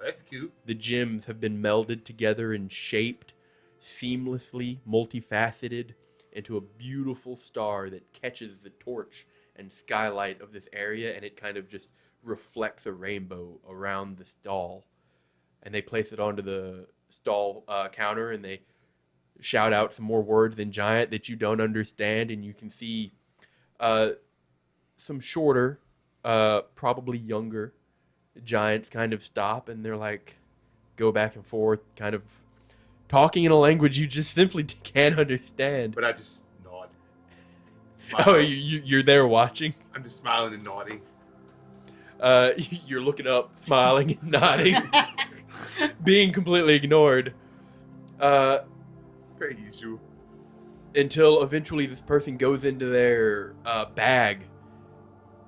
[SPEAKER 3] That's cute.
[SPEAKER 1] The gems have been melded together and shaped seamlessly, multifaceted, into a beautiful star that catches the torch and skylight of this area, and it kind of just reflects a rainbow around the stall. And they place it onto the stall counter, and they shout out some more words in giant that you don't understand, and you can see some shorter, probably younger giants kind of stop, and they're like, go back and forth, kind of talking in a language you just simply can't understand.
[SPEAKER 3] But I just nod. Smile.
[SPEAKER 1] Oh, you're there watching?
[SPEAKER 3] I'm just smiling and nodding.
[SPEAKER 1] You're looking up, smiling and nodding, being completely ignored.
[SPEAKER 3] Per usual.
[SPEAKER 1] Until eventually this person goes into their bag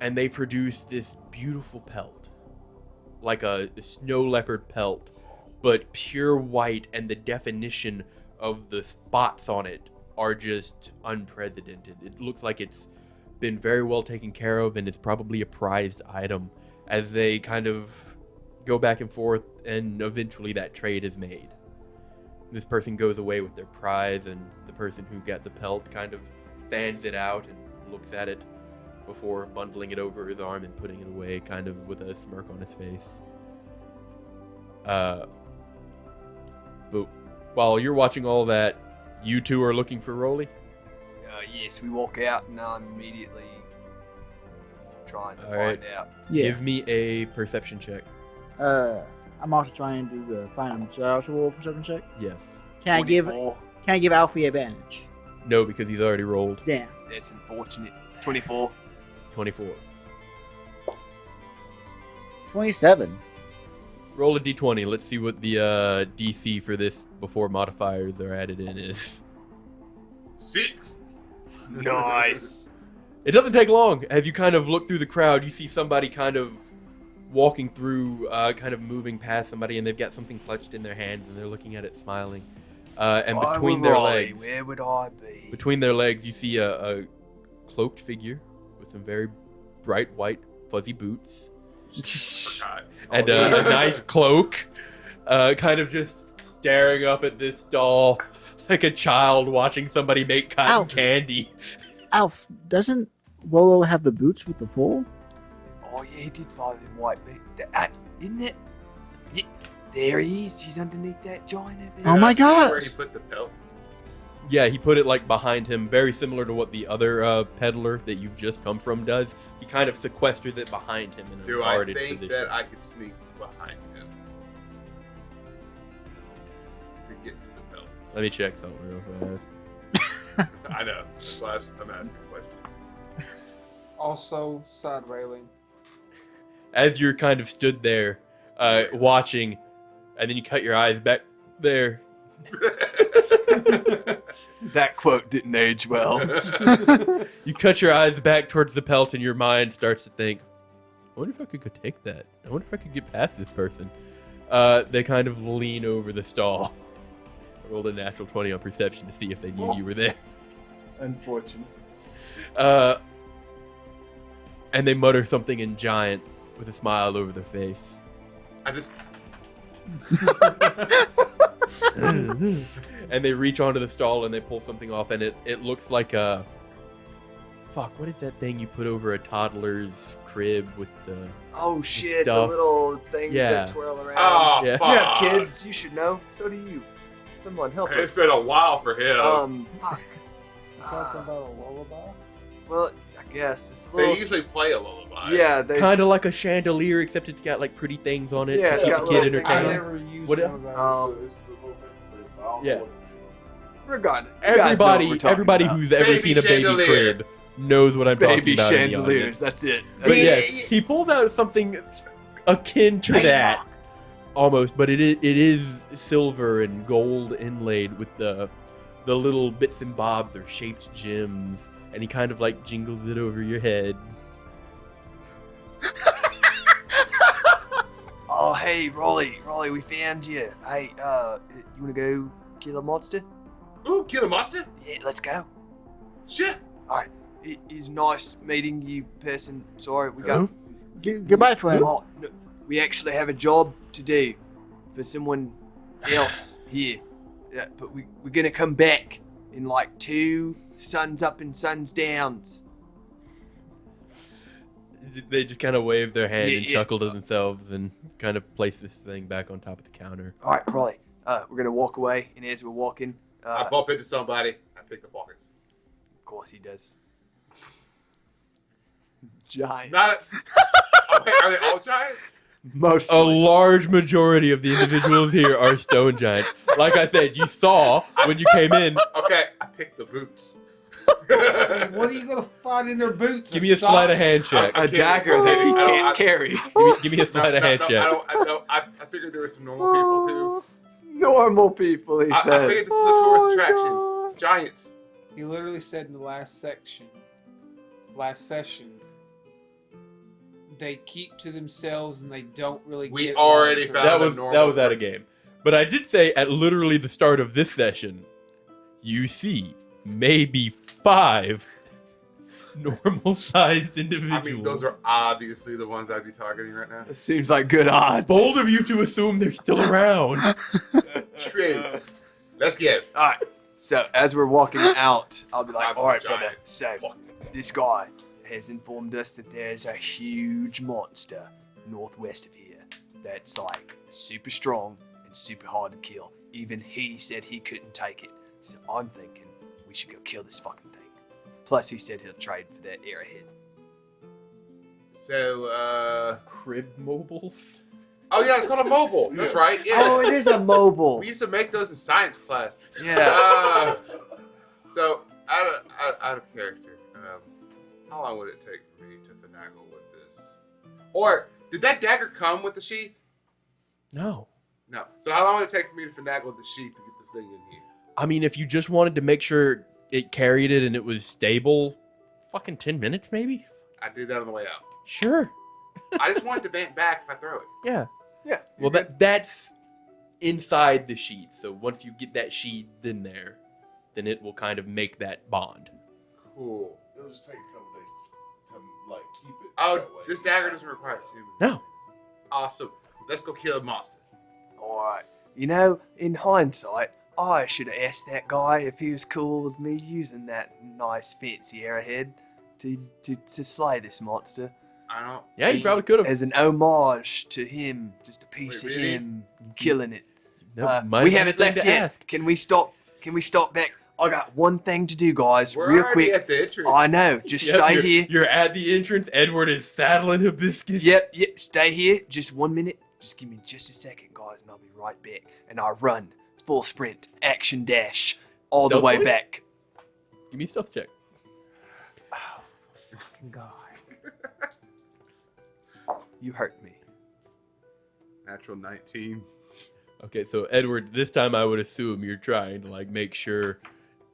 [SPEAKER 1] and they produce this beautiful pelt. Like a snow leopard pelt, but pure white, and the definition of the spots on it are just unprecedented. It looks like it's been very well taken care of, and it's probably a prized item as they kind of go back and forth, and eventually that trade is made. This person goes away with their prize, and the person who got the pelt kind of fans it out and looks at it before bundling it over his arm and putting it away, kind of with a smirk on his face. But while you're watching all that, you two are looking for Rolly?
[SPEAKER 2] Yes, we walk out and I'm immediately trying to
[SPEAKER 1] All
[SPEAKER 2] find
[SPEAKER 1] right.
[SPEAKER 2] out.
[SPEAKER 4] Yeah.
[SPEAKER 1] Give me a perception check.
[SPEAKER 4] I'm also trying to find him. So I also roll a perception check.
[SPEAKER 1] Yes.
[SPEAKER 4] Can
[SPEAKER 2] 24.
[SPEAKER 4] I give Alfie advantage?
[SPEAKER 1] No, because he's already rolled.
[SPEAKER 4] Damn.
[SPEAKER 2] That's unfortunate. 24.
[SPEAKER 1] 24.
[SPEAKER 4] 27.
[SPEAKER 1] Roll a d20. Let's see what the DC for this before modifiers are added in is.
[SPEAKER 3] 6.
[SPEAKER 2] Nice.
[SPEAKER 1] It doesn't take long. As you kind of look through the crowd, you see somebody kind of walking through, kind of moving past somebody, and they've got something clutched in their hand, and they're looking at it, smiling. And
[SPEAKER 2] Why
[SPEAKER 1] between
[SPEAKER 2] would
[SPEAKER 1] their
[SPEAKER 2] I?
[SPEAKER 1] legs,
[SPEAKER 2] Where would I be?
[SPEAKER 1] between their legs, you see a cloaked figure with some very bright white fuzzy boots
[SPEAKER 3] God.
[SPEAKER 1] and
[SPEAKER 2] yeah.
[SPEAKER 1] a nice cloak, kind of just staring up at this stall like a child watching somebody make cotton
[SPEAKER 4] Alf.
[SPEAKER 1] candy.
[SPEAKER 4] Alf, doesn't Rolo have the boots with the foal?
[SPEAKER 2] Oh yeah, he did buy them white boots. Isn't it? Yeah, there he is. He's underneath that giant over there.
[SPEAKER 4] Oh my
[SPEAKER 3] Did I see
[SPEAKER 4] gosh.
[SPEAKER 3] Where he put the belt?
[SPEAKER 1] Yeah, he put it like behind him, very similar to what the other peddler that you've just come from does. He kind of sequesters it behind him in a
[SPEAKER 3] Do I
[SPEAKER 1] guarded
[SPEAKER 3] think
[SPEAKER 1] position.
[SPEAKER 3] that I could sneak behind him to get to the belt?
[SPEAKER 1] Let me check something real fast.
[SPEAKER 3] I know. That's why I'm asking a question.
[SPEAKER 5] Also, side railing.
[SPEAKER 1] As you're kind of stood there, watching, and then you cut your eyes back there.
[SPEAKER 2] That quote didn't age well.
[SPEAKER 1] You cut your eyes back towards the pelt, and your mind starts to think, I wonder if I could take that. I wonder if I could get past this person. They kind of lean over the stall. I rolled a natural 20 on perception to see if they knew you were there.
[SPEAKER 6] Unfortunate.
[SPEAKER 1] And they mutter something in giant with a smile over their face.
[SPEAKER 3] I just
[SPEAKER 1] And they reach onto the stall and they pull something off, and it looks like a... Fuck, what is that thing you put over a toddler's crib with the...
[SPEAKER 2] Oh shit,
[SPEAKER 1] Stuff.
[SPEAKER 2] the little things
[SPEAKER 1] Yeah.
[SPEAKER 2] that twirl around.
[SPEAKER 3] oh
[SPEAKER 1] Yeah.
[SPEAKER 3] fuck.
[SPEAKER 2] You have kids, you should know. So do you. Someone help
[SPEAKER 3] It's
[SPEAKER 2] us.
[SPEAKER 3] been a while for him.
[SPEAKER 2] Fuck.
[SPEAKER 5] You talking about a lullaby?
[SPEAKER 2] Well, I guess it's a
[SPEAKER 3] They
[SPEAKER 2] little.
[SPEAKER 3] usually play a lullaby.
[SPEAKER 2] Yeah, they.
[SPEAKER 1] Kind of like a chandelier, except it's got like pretty things on it.
[SPEAKER 2] Yeah,
[SPEAKER 1] to
[SPEAKER 2] it's
[SPEAKER 1] keep
[SPEAKER 2] got
[SPEAKER 1] the
[SPEAKER 2] little
[SPEAKER 1] kid
[SPEAKER 2] things
[SPEAKER 5] I
[SPEAKER 2] on it.
[SPEAKER 1] entertained.
[SPEAKER 5] never used
[SPEAKER 1] What-
[SPEAKER 5] one of those.
[SPEAKER 6] It's the little bit, but I don't
[SPEAKER 1] Yeah.
[SPEAKER 6] know what
[SPEAKER 2] Regardless, you guys know what
[SPEAKER 1] Everybody,
[SPEAKER 2] we're talking
[SPEAKER 1] everybody
[SPEAKER 2] about.
[SPEAKER 1] who's ever
[SPEAKER 3] Baby
[SPEAKER 1] seen a baby
[SPEAKER 3] chandelier.
[SPEAKER 1] crib knows what I'm talking
[SPEAKER 2] Baby
[SPEAKER 1] about. in the
[SPEAKER 2] chandeliers.
[SPEAKER 1] audience.
[SPEAKER 2] That's it.
[SPEAKER 1] But
[SPEAKER 2] That's it.
[SPEAKER 1] yes, he pulled out something akin to that, almost, but it is silver and gold inlaid with the little bits and bobs or shaped gems, and he kind of like jingles it over your head.
[SPEAKER 2] Oh, hey, Rolly, we found you. Hey, you wanna go kill a monster?
[SPEAKER 3] Ooh, kill a monster?
[SPEAKER 2] Yeah, let's go.
[SPEAKER 3] Shit.
[SPEAKER 2] It is nice meeting you, person. Sorry, we got.
[SPEAKER 4] Goodbye, friend.
[SPEAKER 2] Oh, no, we actually have a job to do for someone else here. Yeah, but we're gonna come back in like 2 suns up and suns downs.
[SPEAKER 1] They just kind of wave their hand
[SPEAKER 2] Yeah,
[SPEAKER 1] and
[SPEAKER 2] yeah.
[SPEAKER 1] chuckle to themselves and kind of place this thing back on top of the counter.
[SPEAKER 2] All right, Rolly. We're gonna walk away, and as we're walking,
[SPEAKER 3] I bump into somebody. I pick the pockets.
[SPEAKER 2] of course he does. Giant.
[SPEAKER 3] Not. Are they all giants?
[SPEAKER 2] Mostly.
[SPEAKER 1] A large majority of the individuals here are stone giants. Like I said, you saw when you came in.
[SPEAKER 3] Okay, I pick the boots.
[SPEAKER 5] What are you gonna find in their boots?
[SPEAKER 1] Give me a sleight of
[SPEAKER 5] sock?
[SPEAKER 1] hand check.
[SPEAKER 2] A dagger that he can't carry.
[SPEAKER 1] Give me a sleight of hand check.
[SPEAKER 3] I figured there were some normal people too.
[SPEAKER 2] Normal people, he
[SPEAKER 3] I
[SPEAKER 2] says.
[SPEAKER 3] figured this is a tourist attraction. It's giants.
[SPEAKER 5] He literally said in the last session, they keep to themselves and they don't really.
[SPEAKER 3] We
[SPEAKER 5] get
[SPEAKER 3] already
[SPEAKER 5] along.
[SPEAKER 3] found
[SPEAKER 1] That
[SPEAKER 3] the
[SPEAKER 1] was
[SPEAKER 3] normal
[SPEAKER 1] out of game. But I did say at literally the start of this session, you see maybe 5 normal-sized individuals.
[SPEAKER 3] I mean, those are obviously the ones I'd be targeting right now.
[SPEAKER 2] It seems like good odds.
[SPEAKER 1] bold of you to assume they're still around.
[SPEAKER 3] True. Let's get.
[SPEAKER 2] All right. So as we're walking out, I'll be like,
[SPEAKER 3] I'm
[SPEAKER 2] "All right,
[SPEAKER 3] giant.
[SPEAKER 2] brother. So
[SPEAKER 3] Fuck.
[SPEAKER 2] this guy has informed us that there's a huge monster northwest of here that's like super strong and super hard to kill. Even he said he couldn't take it. So I'm thinking we should go kill this fucking thing. Plus, he said he'll trade for that arrowhead.
[SPEAKER 3] So,
[SPEAKER 1] Crib mobiles?
[SPEAKER 3] oh yeah, it's called a mobile. That's right. Yeah.
[SPEAKER 2] Oh, it is a mobile.
[SPEAKER 3] We used to make those in science class.
[SPEAKER 2] Yeah.
[SPEAKER 3] So, out of character, how long would it take for me to finagle with this? Or did that dagger come with the sheath?
[SPEAKER 1] No.
[SPEAKER 3] No. So how long would it take for me to finagle with the sheath to get this thing in here?
[SPEAKER 1] I mean, if you just wanted to make sure it carried it and it was stable, fucking 10 minutes maybe?
[SPEAKER 3] I did that on the way out.
[SPEAKER 1] Sure.
[SPEAKER 3] I just want it to bend back if I throw it.
[SPEAKER 1] Yeah.
[SPEAKER 2] Yeah.
[SPEAKER 1] Well, that's inside the sheet. So once you get that sheet in there, then it will kind of make that bond.
[SPEAKER 3] Cool.
[SPEAKER 6] It'll just take a couple days to like keep it.
[SPEAKER 3] This dagger doesn't require attunement.
[SPEAKER 1] No.
[SPEAKER 3] Awesome. Let's go kill a monster.
[SPEAKER 2] Alright. You know, in hindsight, I should have asked that guy if he was cool with me using that nice fancy arrowhead to slay this monster.
[SPEAKER 3] I don't.
[SPEAKER 1] Yeah, you probably could have.
[SPEAKER 2] As an homage to him, just a piece
[SPEAKER 3] Wait,
[SPEAKER 2] of
[SPEAKER 3] really?
[SPEAKER 2] him killing it.
[SPEAKER 1] Might
[SPEAKER 2] We
[SPEAKER 1] have
[SPEAKER 2] haven't
[SPEAKER 1] been
[SPEAKER 2] left
[SPEAKER 1] to
[SPEAKER 2] yet.
[SPEAKER 1] ask.
[SPEAKER 2] Can we stop back? I got one thing to do, guys.
[SPEAKER 3] We're
[SPEAKER 2] real
[SPEAKER 3] already
[SPEAKER 2] quick.
[SPEAKER 3] at the entrance.
[SPEAKER 2] I know. Just
[SPEAKER 1] Yep,
[SPEAKER 2] stay
[SPEAKER 1] you're,
[SPEAKER 2] here.
[SPEAKER 1] You're at the entrance. Edward is saddling Hibiscus.
[SPEAKER 2] Yep. Stay here. Just 1 minute. Just give me just a second, guys, and I'll be right back. And I run full sprint, action dash, all the way
[SPEAKER 1] Stealthily?
[SPEAKER 2] back.
[SPEAKER 1] Give me a stealth check.
[SPEAKER 5] God.
[SPEAKER 2] You hurt me.
[SPEAKER 3] Natural 19.
[SPEAKER 1] Okay, so Edward, this time I would assume you're trying to like make sure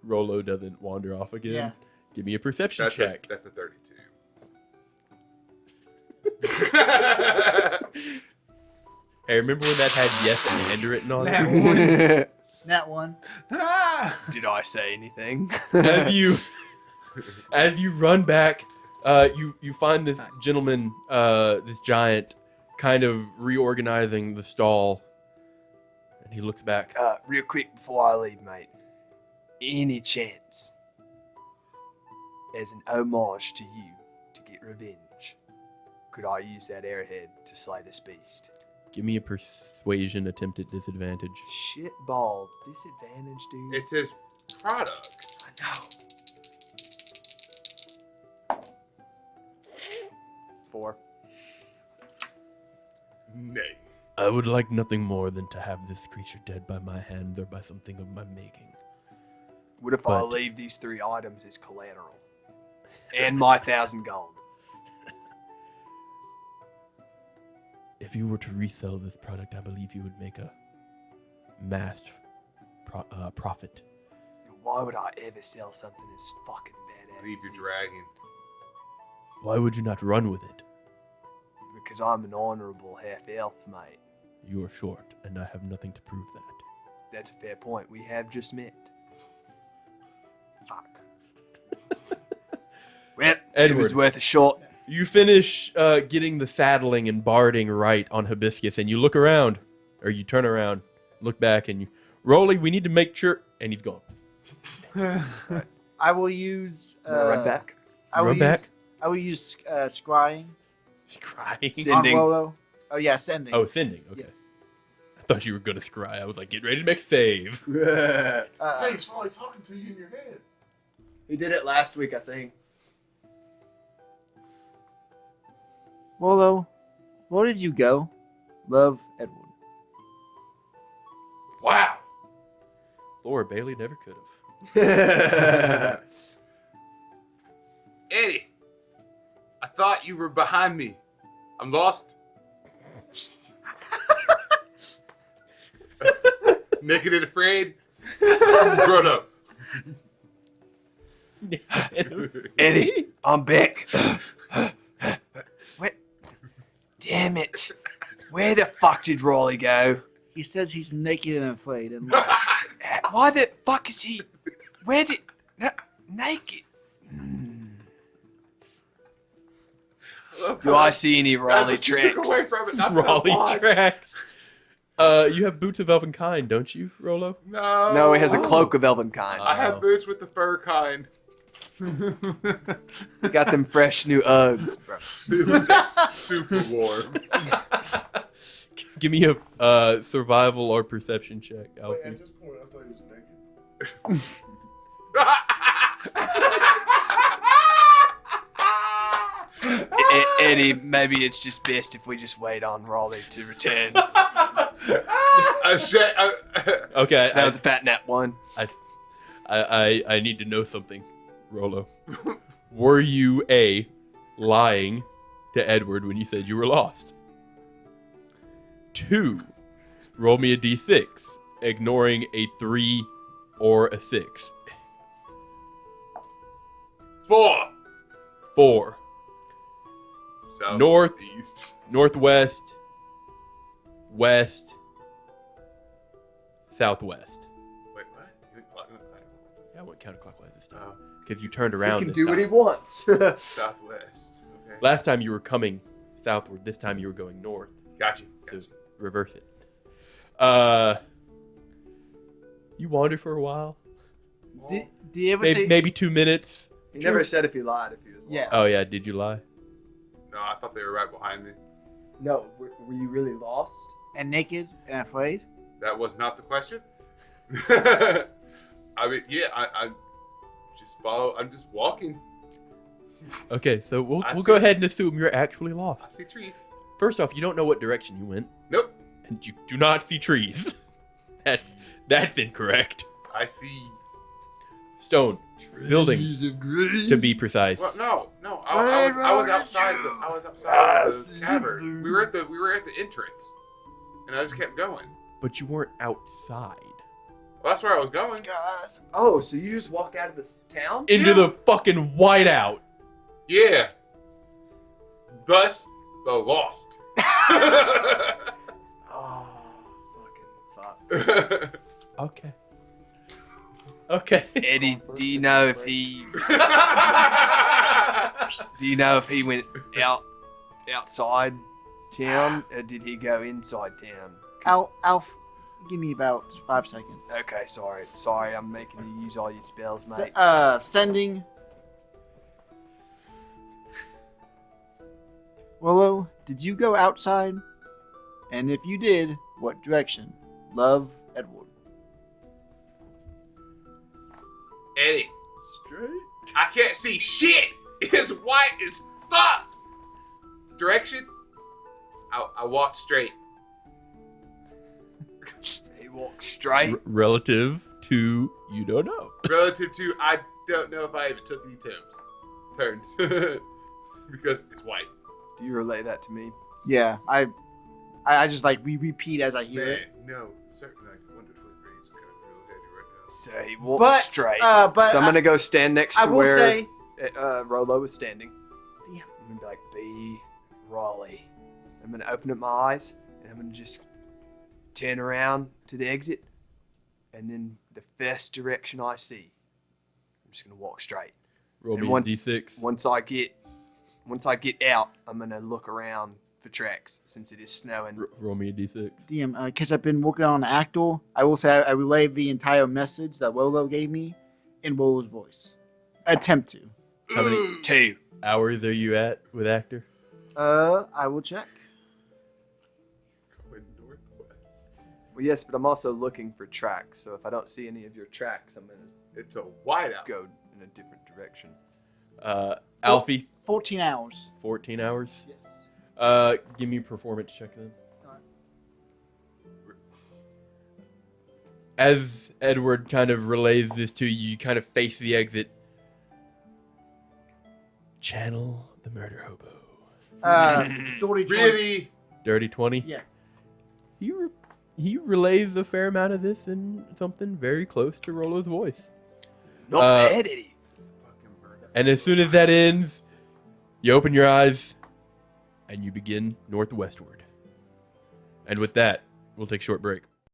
[SPEAKER 1] Rolo doesn't wander off again.
[SPEAKER 4] Yeah.
[SPEAKER 1] Give me a perception check.
[SPEAKER 3] That's a 32.
[SPEAKER 1] Hey, remember when that had yes and written on
[SPEAKER 5] That
[SPEAKER 1] it?
[SPEAKER 5] one.
[SPEAKER 4] That one.
[SPEAKER 5] Ah!
[SPEAKER 2] Did I say anything?
[SPEAKER 1] as you run back, you find this gentleman, this giant, kind of reorganizing the stall, and he looks back.
[SPEAKER 2] Real quick before I leave, mate. Any chance, as an homage to you, to get revenge, could I use that arrowhead to slay this beast?
[SPEAKER 1] Give me a persuasion attempt at disadvantage.
[SPEAKER 2] Shit balls. Disadvantage, dude.
[SPEAKER 3] It's his product.
[SPEAKER 2] I know. 4.
[SPEAKER 3] Nay.
[SPEAKER 1] I would like nothing more than to have this creature dead by my hand or by something of my making.
[SPEAKER 2] What if I
[SPEAKER 1] But-
[SPEAKER 2] leave these 3 items as collateral? And my 1,000 gold.
[SPEAKER 1] If you were to resell this product, I believe you would make a mass profit.
[SPEAKER 2] Why would I ever sell something as fucking badass
[SPEAKER 3] Leave
[SPEAKER 2] as
[SPEAKER 3] your
[SPEAKER 2] this?
[SPEAKER 3] dragon.
[SPEAKER 1] Why would you not run with it?
[SPEAKER 2] Because I'm an honorable half-elf, mate.
[SPEAKER 1] You are short, and I have nothing to prove that.
[SPEAKER 2] That's a fair point. We have just met. Fuck. Well, it was
[SPEAKER 1] Edward.
[SPEAKER 2] worth a shot.
[SPEAKER 1] You finish getting the saddling and barding right on Hibiscus, and you look around, or you turn around, look back, and you, Rolly, we need to make sure, and he's gone.
[SPEAKER 4] I will use.
[SPEAKER 2] Run back.
[SPEAKER 4] I will
[SPEAKER 1] Run back?
[SPEAKER 4] I will use scrying
[SPEAKER 1] Scrying.
[SPEAKER 2] Sending.
[SPEAKER 4] on Rolo. Oh yeah, sending.
[SPEAKER 1] Oh, sending. Okay.
[SPEAKER 4] Yes.
[SPEAKER 1] I thought you were gonna scry. I was like, get ready to make a save.
[SPEAKER 6] Thanks for like talking to you in your head.
[SPEAKER 2] He did it last week, I think.
[SPEAKER 4] Rolo, where did you go? Love, Edward.
[SPEAKER 1] Wow. Laura Bailey never could have.
[SPEAKER 3] Eddie, I thought you were behind me. I'm lost. Naked and afraid. Grown up.
[SPEAKER 2] Eddie, I'm back. Where? Damn it. Where the fuck did Rolly go?
[SPEAKER 4] He says he's naked and afraid and lost.
[SPEAKER 2] Why the fuck is he? Where did? Naked. Do I see any
[SPEAKER 3] That's
[SPEAKER 2] Raleigh
[SPEAKER 3] what you took
[SPEAKER 2] tracks?
[SPEAKER 3] away from it, not
[SPEAKER 1] Raleigh
[SPEAKER 3] from us.
[SPEAKER 1] tracks. You have boots of elven kind, don't you, Rolo?
[SPEAKER 3] No.
[SPEAKER 2] No, he has a cloak of elven kind.
[SPEAKER 3] I have boots with the fur kind.
[SPEAKER 2] He got them fresh new Uggs, bro.
[SPEAKER 3] Super warm.
[SPEAKER 1] Give me a survival or perception check,
[SPEAKER 6] Wait,
[SPEAKER 1] Alfie.
[SPEAKER 6] at this point, I thought he was naked.
[SPEAKER 2] Eddie, maybe it's just best if we just wait on Raleigh to return.
[SPEAKER 1] Okay,
[SPEAKER 2] That was a fat nap one.
[SPEAKER 1] I need to know something, Rolo. Were you A, lying to Edward when you said you were lost? 2, roll me a d6, ignoring a 3 or a 6.
[SPEAKER 3] 4.
[SPEAKER 1] 4,
[SPEAKER 3] South,
[SPEAKER 1] North.
[SPEAKER 3] east.
[SPEAKER 1] northwest, west, southwest.
[SPEAKER 3] Wait, what? You went clockwise?
[SPEAKER 1] Yeah, I went counterclockwise this time because you turned around.
[SPEAKER 2] He can
[SPEAKER 1] this
[SPEAKER 2] do what he
[SPEAKER 1] time.
[SPEAKER 2] wants.
[SPEAKER 3] Southwest. Okay.
[SPEAKER 1] Last time you were coming southward. This time you were going north.
[SPEAKER 3] Gotcha.
[SPEAKER 1] So reverse it. You wander for a while.
[SPEAKER 4] Did you ever
[SPEAKER 1] Maybe,
[SPEAKER 4] say?
[SPEAKER 1] maybe 2 minutes.
[SPEAKER 2] He never said if he lied, if he was lying.
[SPEAKER 4] Yeah.
[SPEAKER 1] Oh yeah, did you lie?
[SPEAKER 3] No, I thought they were right behind me.
[SPEAKER 2] No, were you really lost?
[SPEAKER 4] And naked and afraid?
[SPEAKER 3] That was not the question. I mean, yeah, I just follow. I'm just walking.
[SPEAKER 1] Okay, so we'll
[SPEAKER 3] I
[SPEAKER 1] go
[SPEAKER 3] see.
[SPEAKER 1] ahead and assume you're actually
[SPEAKER 3] I
[SPEAKER 1] lost.
[SPEAKER 3] see trees.
[SPEAKER 1] First off, you don't know what direction you went,
[SPEAKER 3] Nope.
[SPEAKER 1] and you do not see trees. That's incorrect.
[SPEAKER 3] I see.
[SPEAKER 1] Stone buildings, to be precise.
[SPEAKER 3] Well, no. I was outside. I was outside the cavern. We were at the entrance, and I just kept going.
[SPEAKER 1] But you weren't outside.
[SPEAKER 3] Well, that's where I was going.
[SPEAKER 2] Oh, so you just walked out of this town?
[SPEAKER 1] Into the fucking whiteout.
[SPEAKER 3] Yeah. Thus, the lost.
[SPEAKER 2] Oh, fucking fuck.
[SPEAKER 1] Okay. Okay.
[SPEAKER 2] Eddie, do you know if he went outside town or did he go inside town?
[SPEAKER 4] Alf, give me about 5 seconds.
[SPEAKER 2] Okay, sorry, I'm making you use all your spells, mate.
[SPEAKER 4] Sending. Rolo, did you go outside? And if you did, what direction? Love, Edward.
[SPEAKER 3] Eddie,
[SPEAKER 2] Straight.
[SPEAKER 3] I can't see shit. It's white as fuck. Direction? I walk straight.
[SPEAKER 2] He walked straight.
[SPEAKER 1] Relative to you don't know.
[SPEAKER 3] Relative to, I don't know if I even took any turns. Because it's white.
[SPEAKER 2] Do you relay that to me?
[SPEAKER 4] Yeah, I just like we repeat as I hear
[SPEAKER 3] Man,
[SPEAKER 4] it.
[SPEAKER 3] no. Certainly, like, Wonder Twin brains are kind of real heavy right now.
[SPEAKER 2] So he walked
[SPEAKER 4] But,
[SPEAKER 2] straight.
[SPEAKER 4] but
[SPEAKER 2] so I'm gonna go stand next
[SPEAKER 4] I
[SPEAKER 2] to
[SPEAKER 4] will
[SPEAKER 2] where
[SPEAKER 4] say,
[SPEAKER 2] Rolo was standing.
[SPEAKER 4] Damn.
[SPEAKER 2] I'm gonna be like, be Raleigh. I'm gonna open up my eyes and I'm gonna just turn around to the exit, and then the first direction I see, I'm just gonna walk straight.
[SPEAKER 1] Roll
[SPEAKER 2] And
[SPEAKER 1] me a d6.
[SPEAKER 2] Once I get out, I'm gonna look around for tracks since it is snowing.
[SPEAKER 1] Roll me a d6.
[SPEAKER 4] DM, because I've been working on Actor, I will say I relayed the entire message that Rolo gave me in Rolo's voice. Attempt to.
[SPEAKER 1] How many
[SPEAKER 2] 2.
[SPEAKER 1] hours are you at with actor?
[SPEAKER 4] I will check.
[SPEAKER 3] Going northwest.
[SPEAKER 2] Well, yes, but I'm also looking for tracks. So if I don't see any of your tracks, I'm gonna
[SPEAKER 3] It's a whiteout.
[SPEAKER 2] go in a different direction.
[SPEAKER 1] Alfie,
[SPEAKER 4] 14 hours.
[SPEAKER 1] 14 hours.
[SPEAKER 4] Yes.
[SPEAKER 1] Give me a performance check then. As Edward kind of relays this to you, you kind of face the exit. Channel the murder hobo.
[SPEAKER 4] Dirty 20.
[SPEAKER 3] Really?
[SPEAKER 1] Dirty 20?
[SPEAKER 4] Yeah.
[SPEAKER 1] He relays a fair amount of this in something very close to Rolo's voice.
[SPEAKER 2] Not bad, Eddie.
[SPEAKER 3] Fucking murder.
[SPEAKER 1] And as soon as that ends, you open your eyes and you begin northwestward. And with that, we'll take a short break.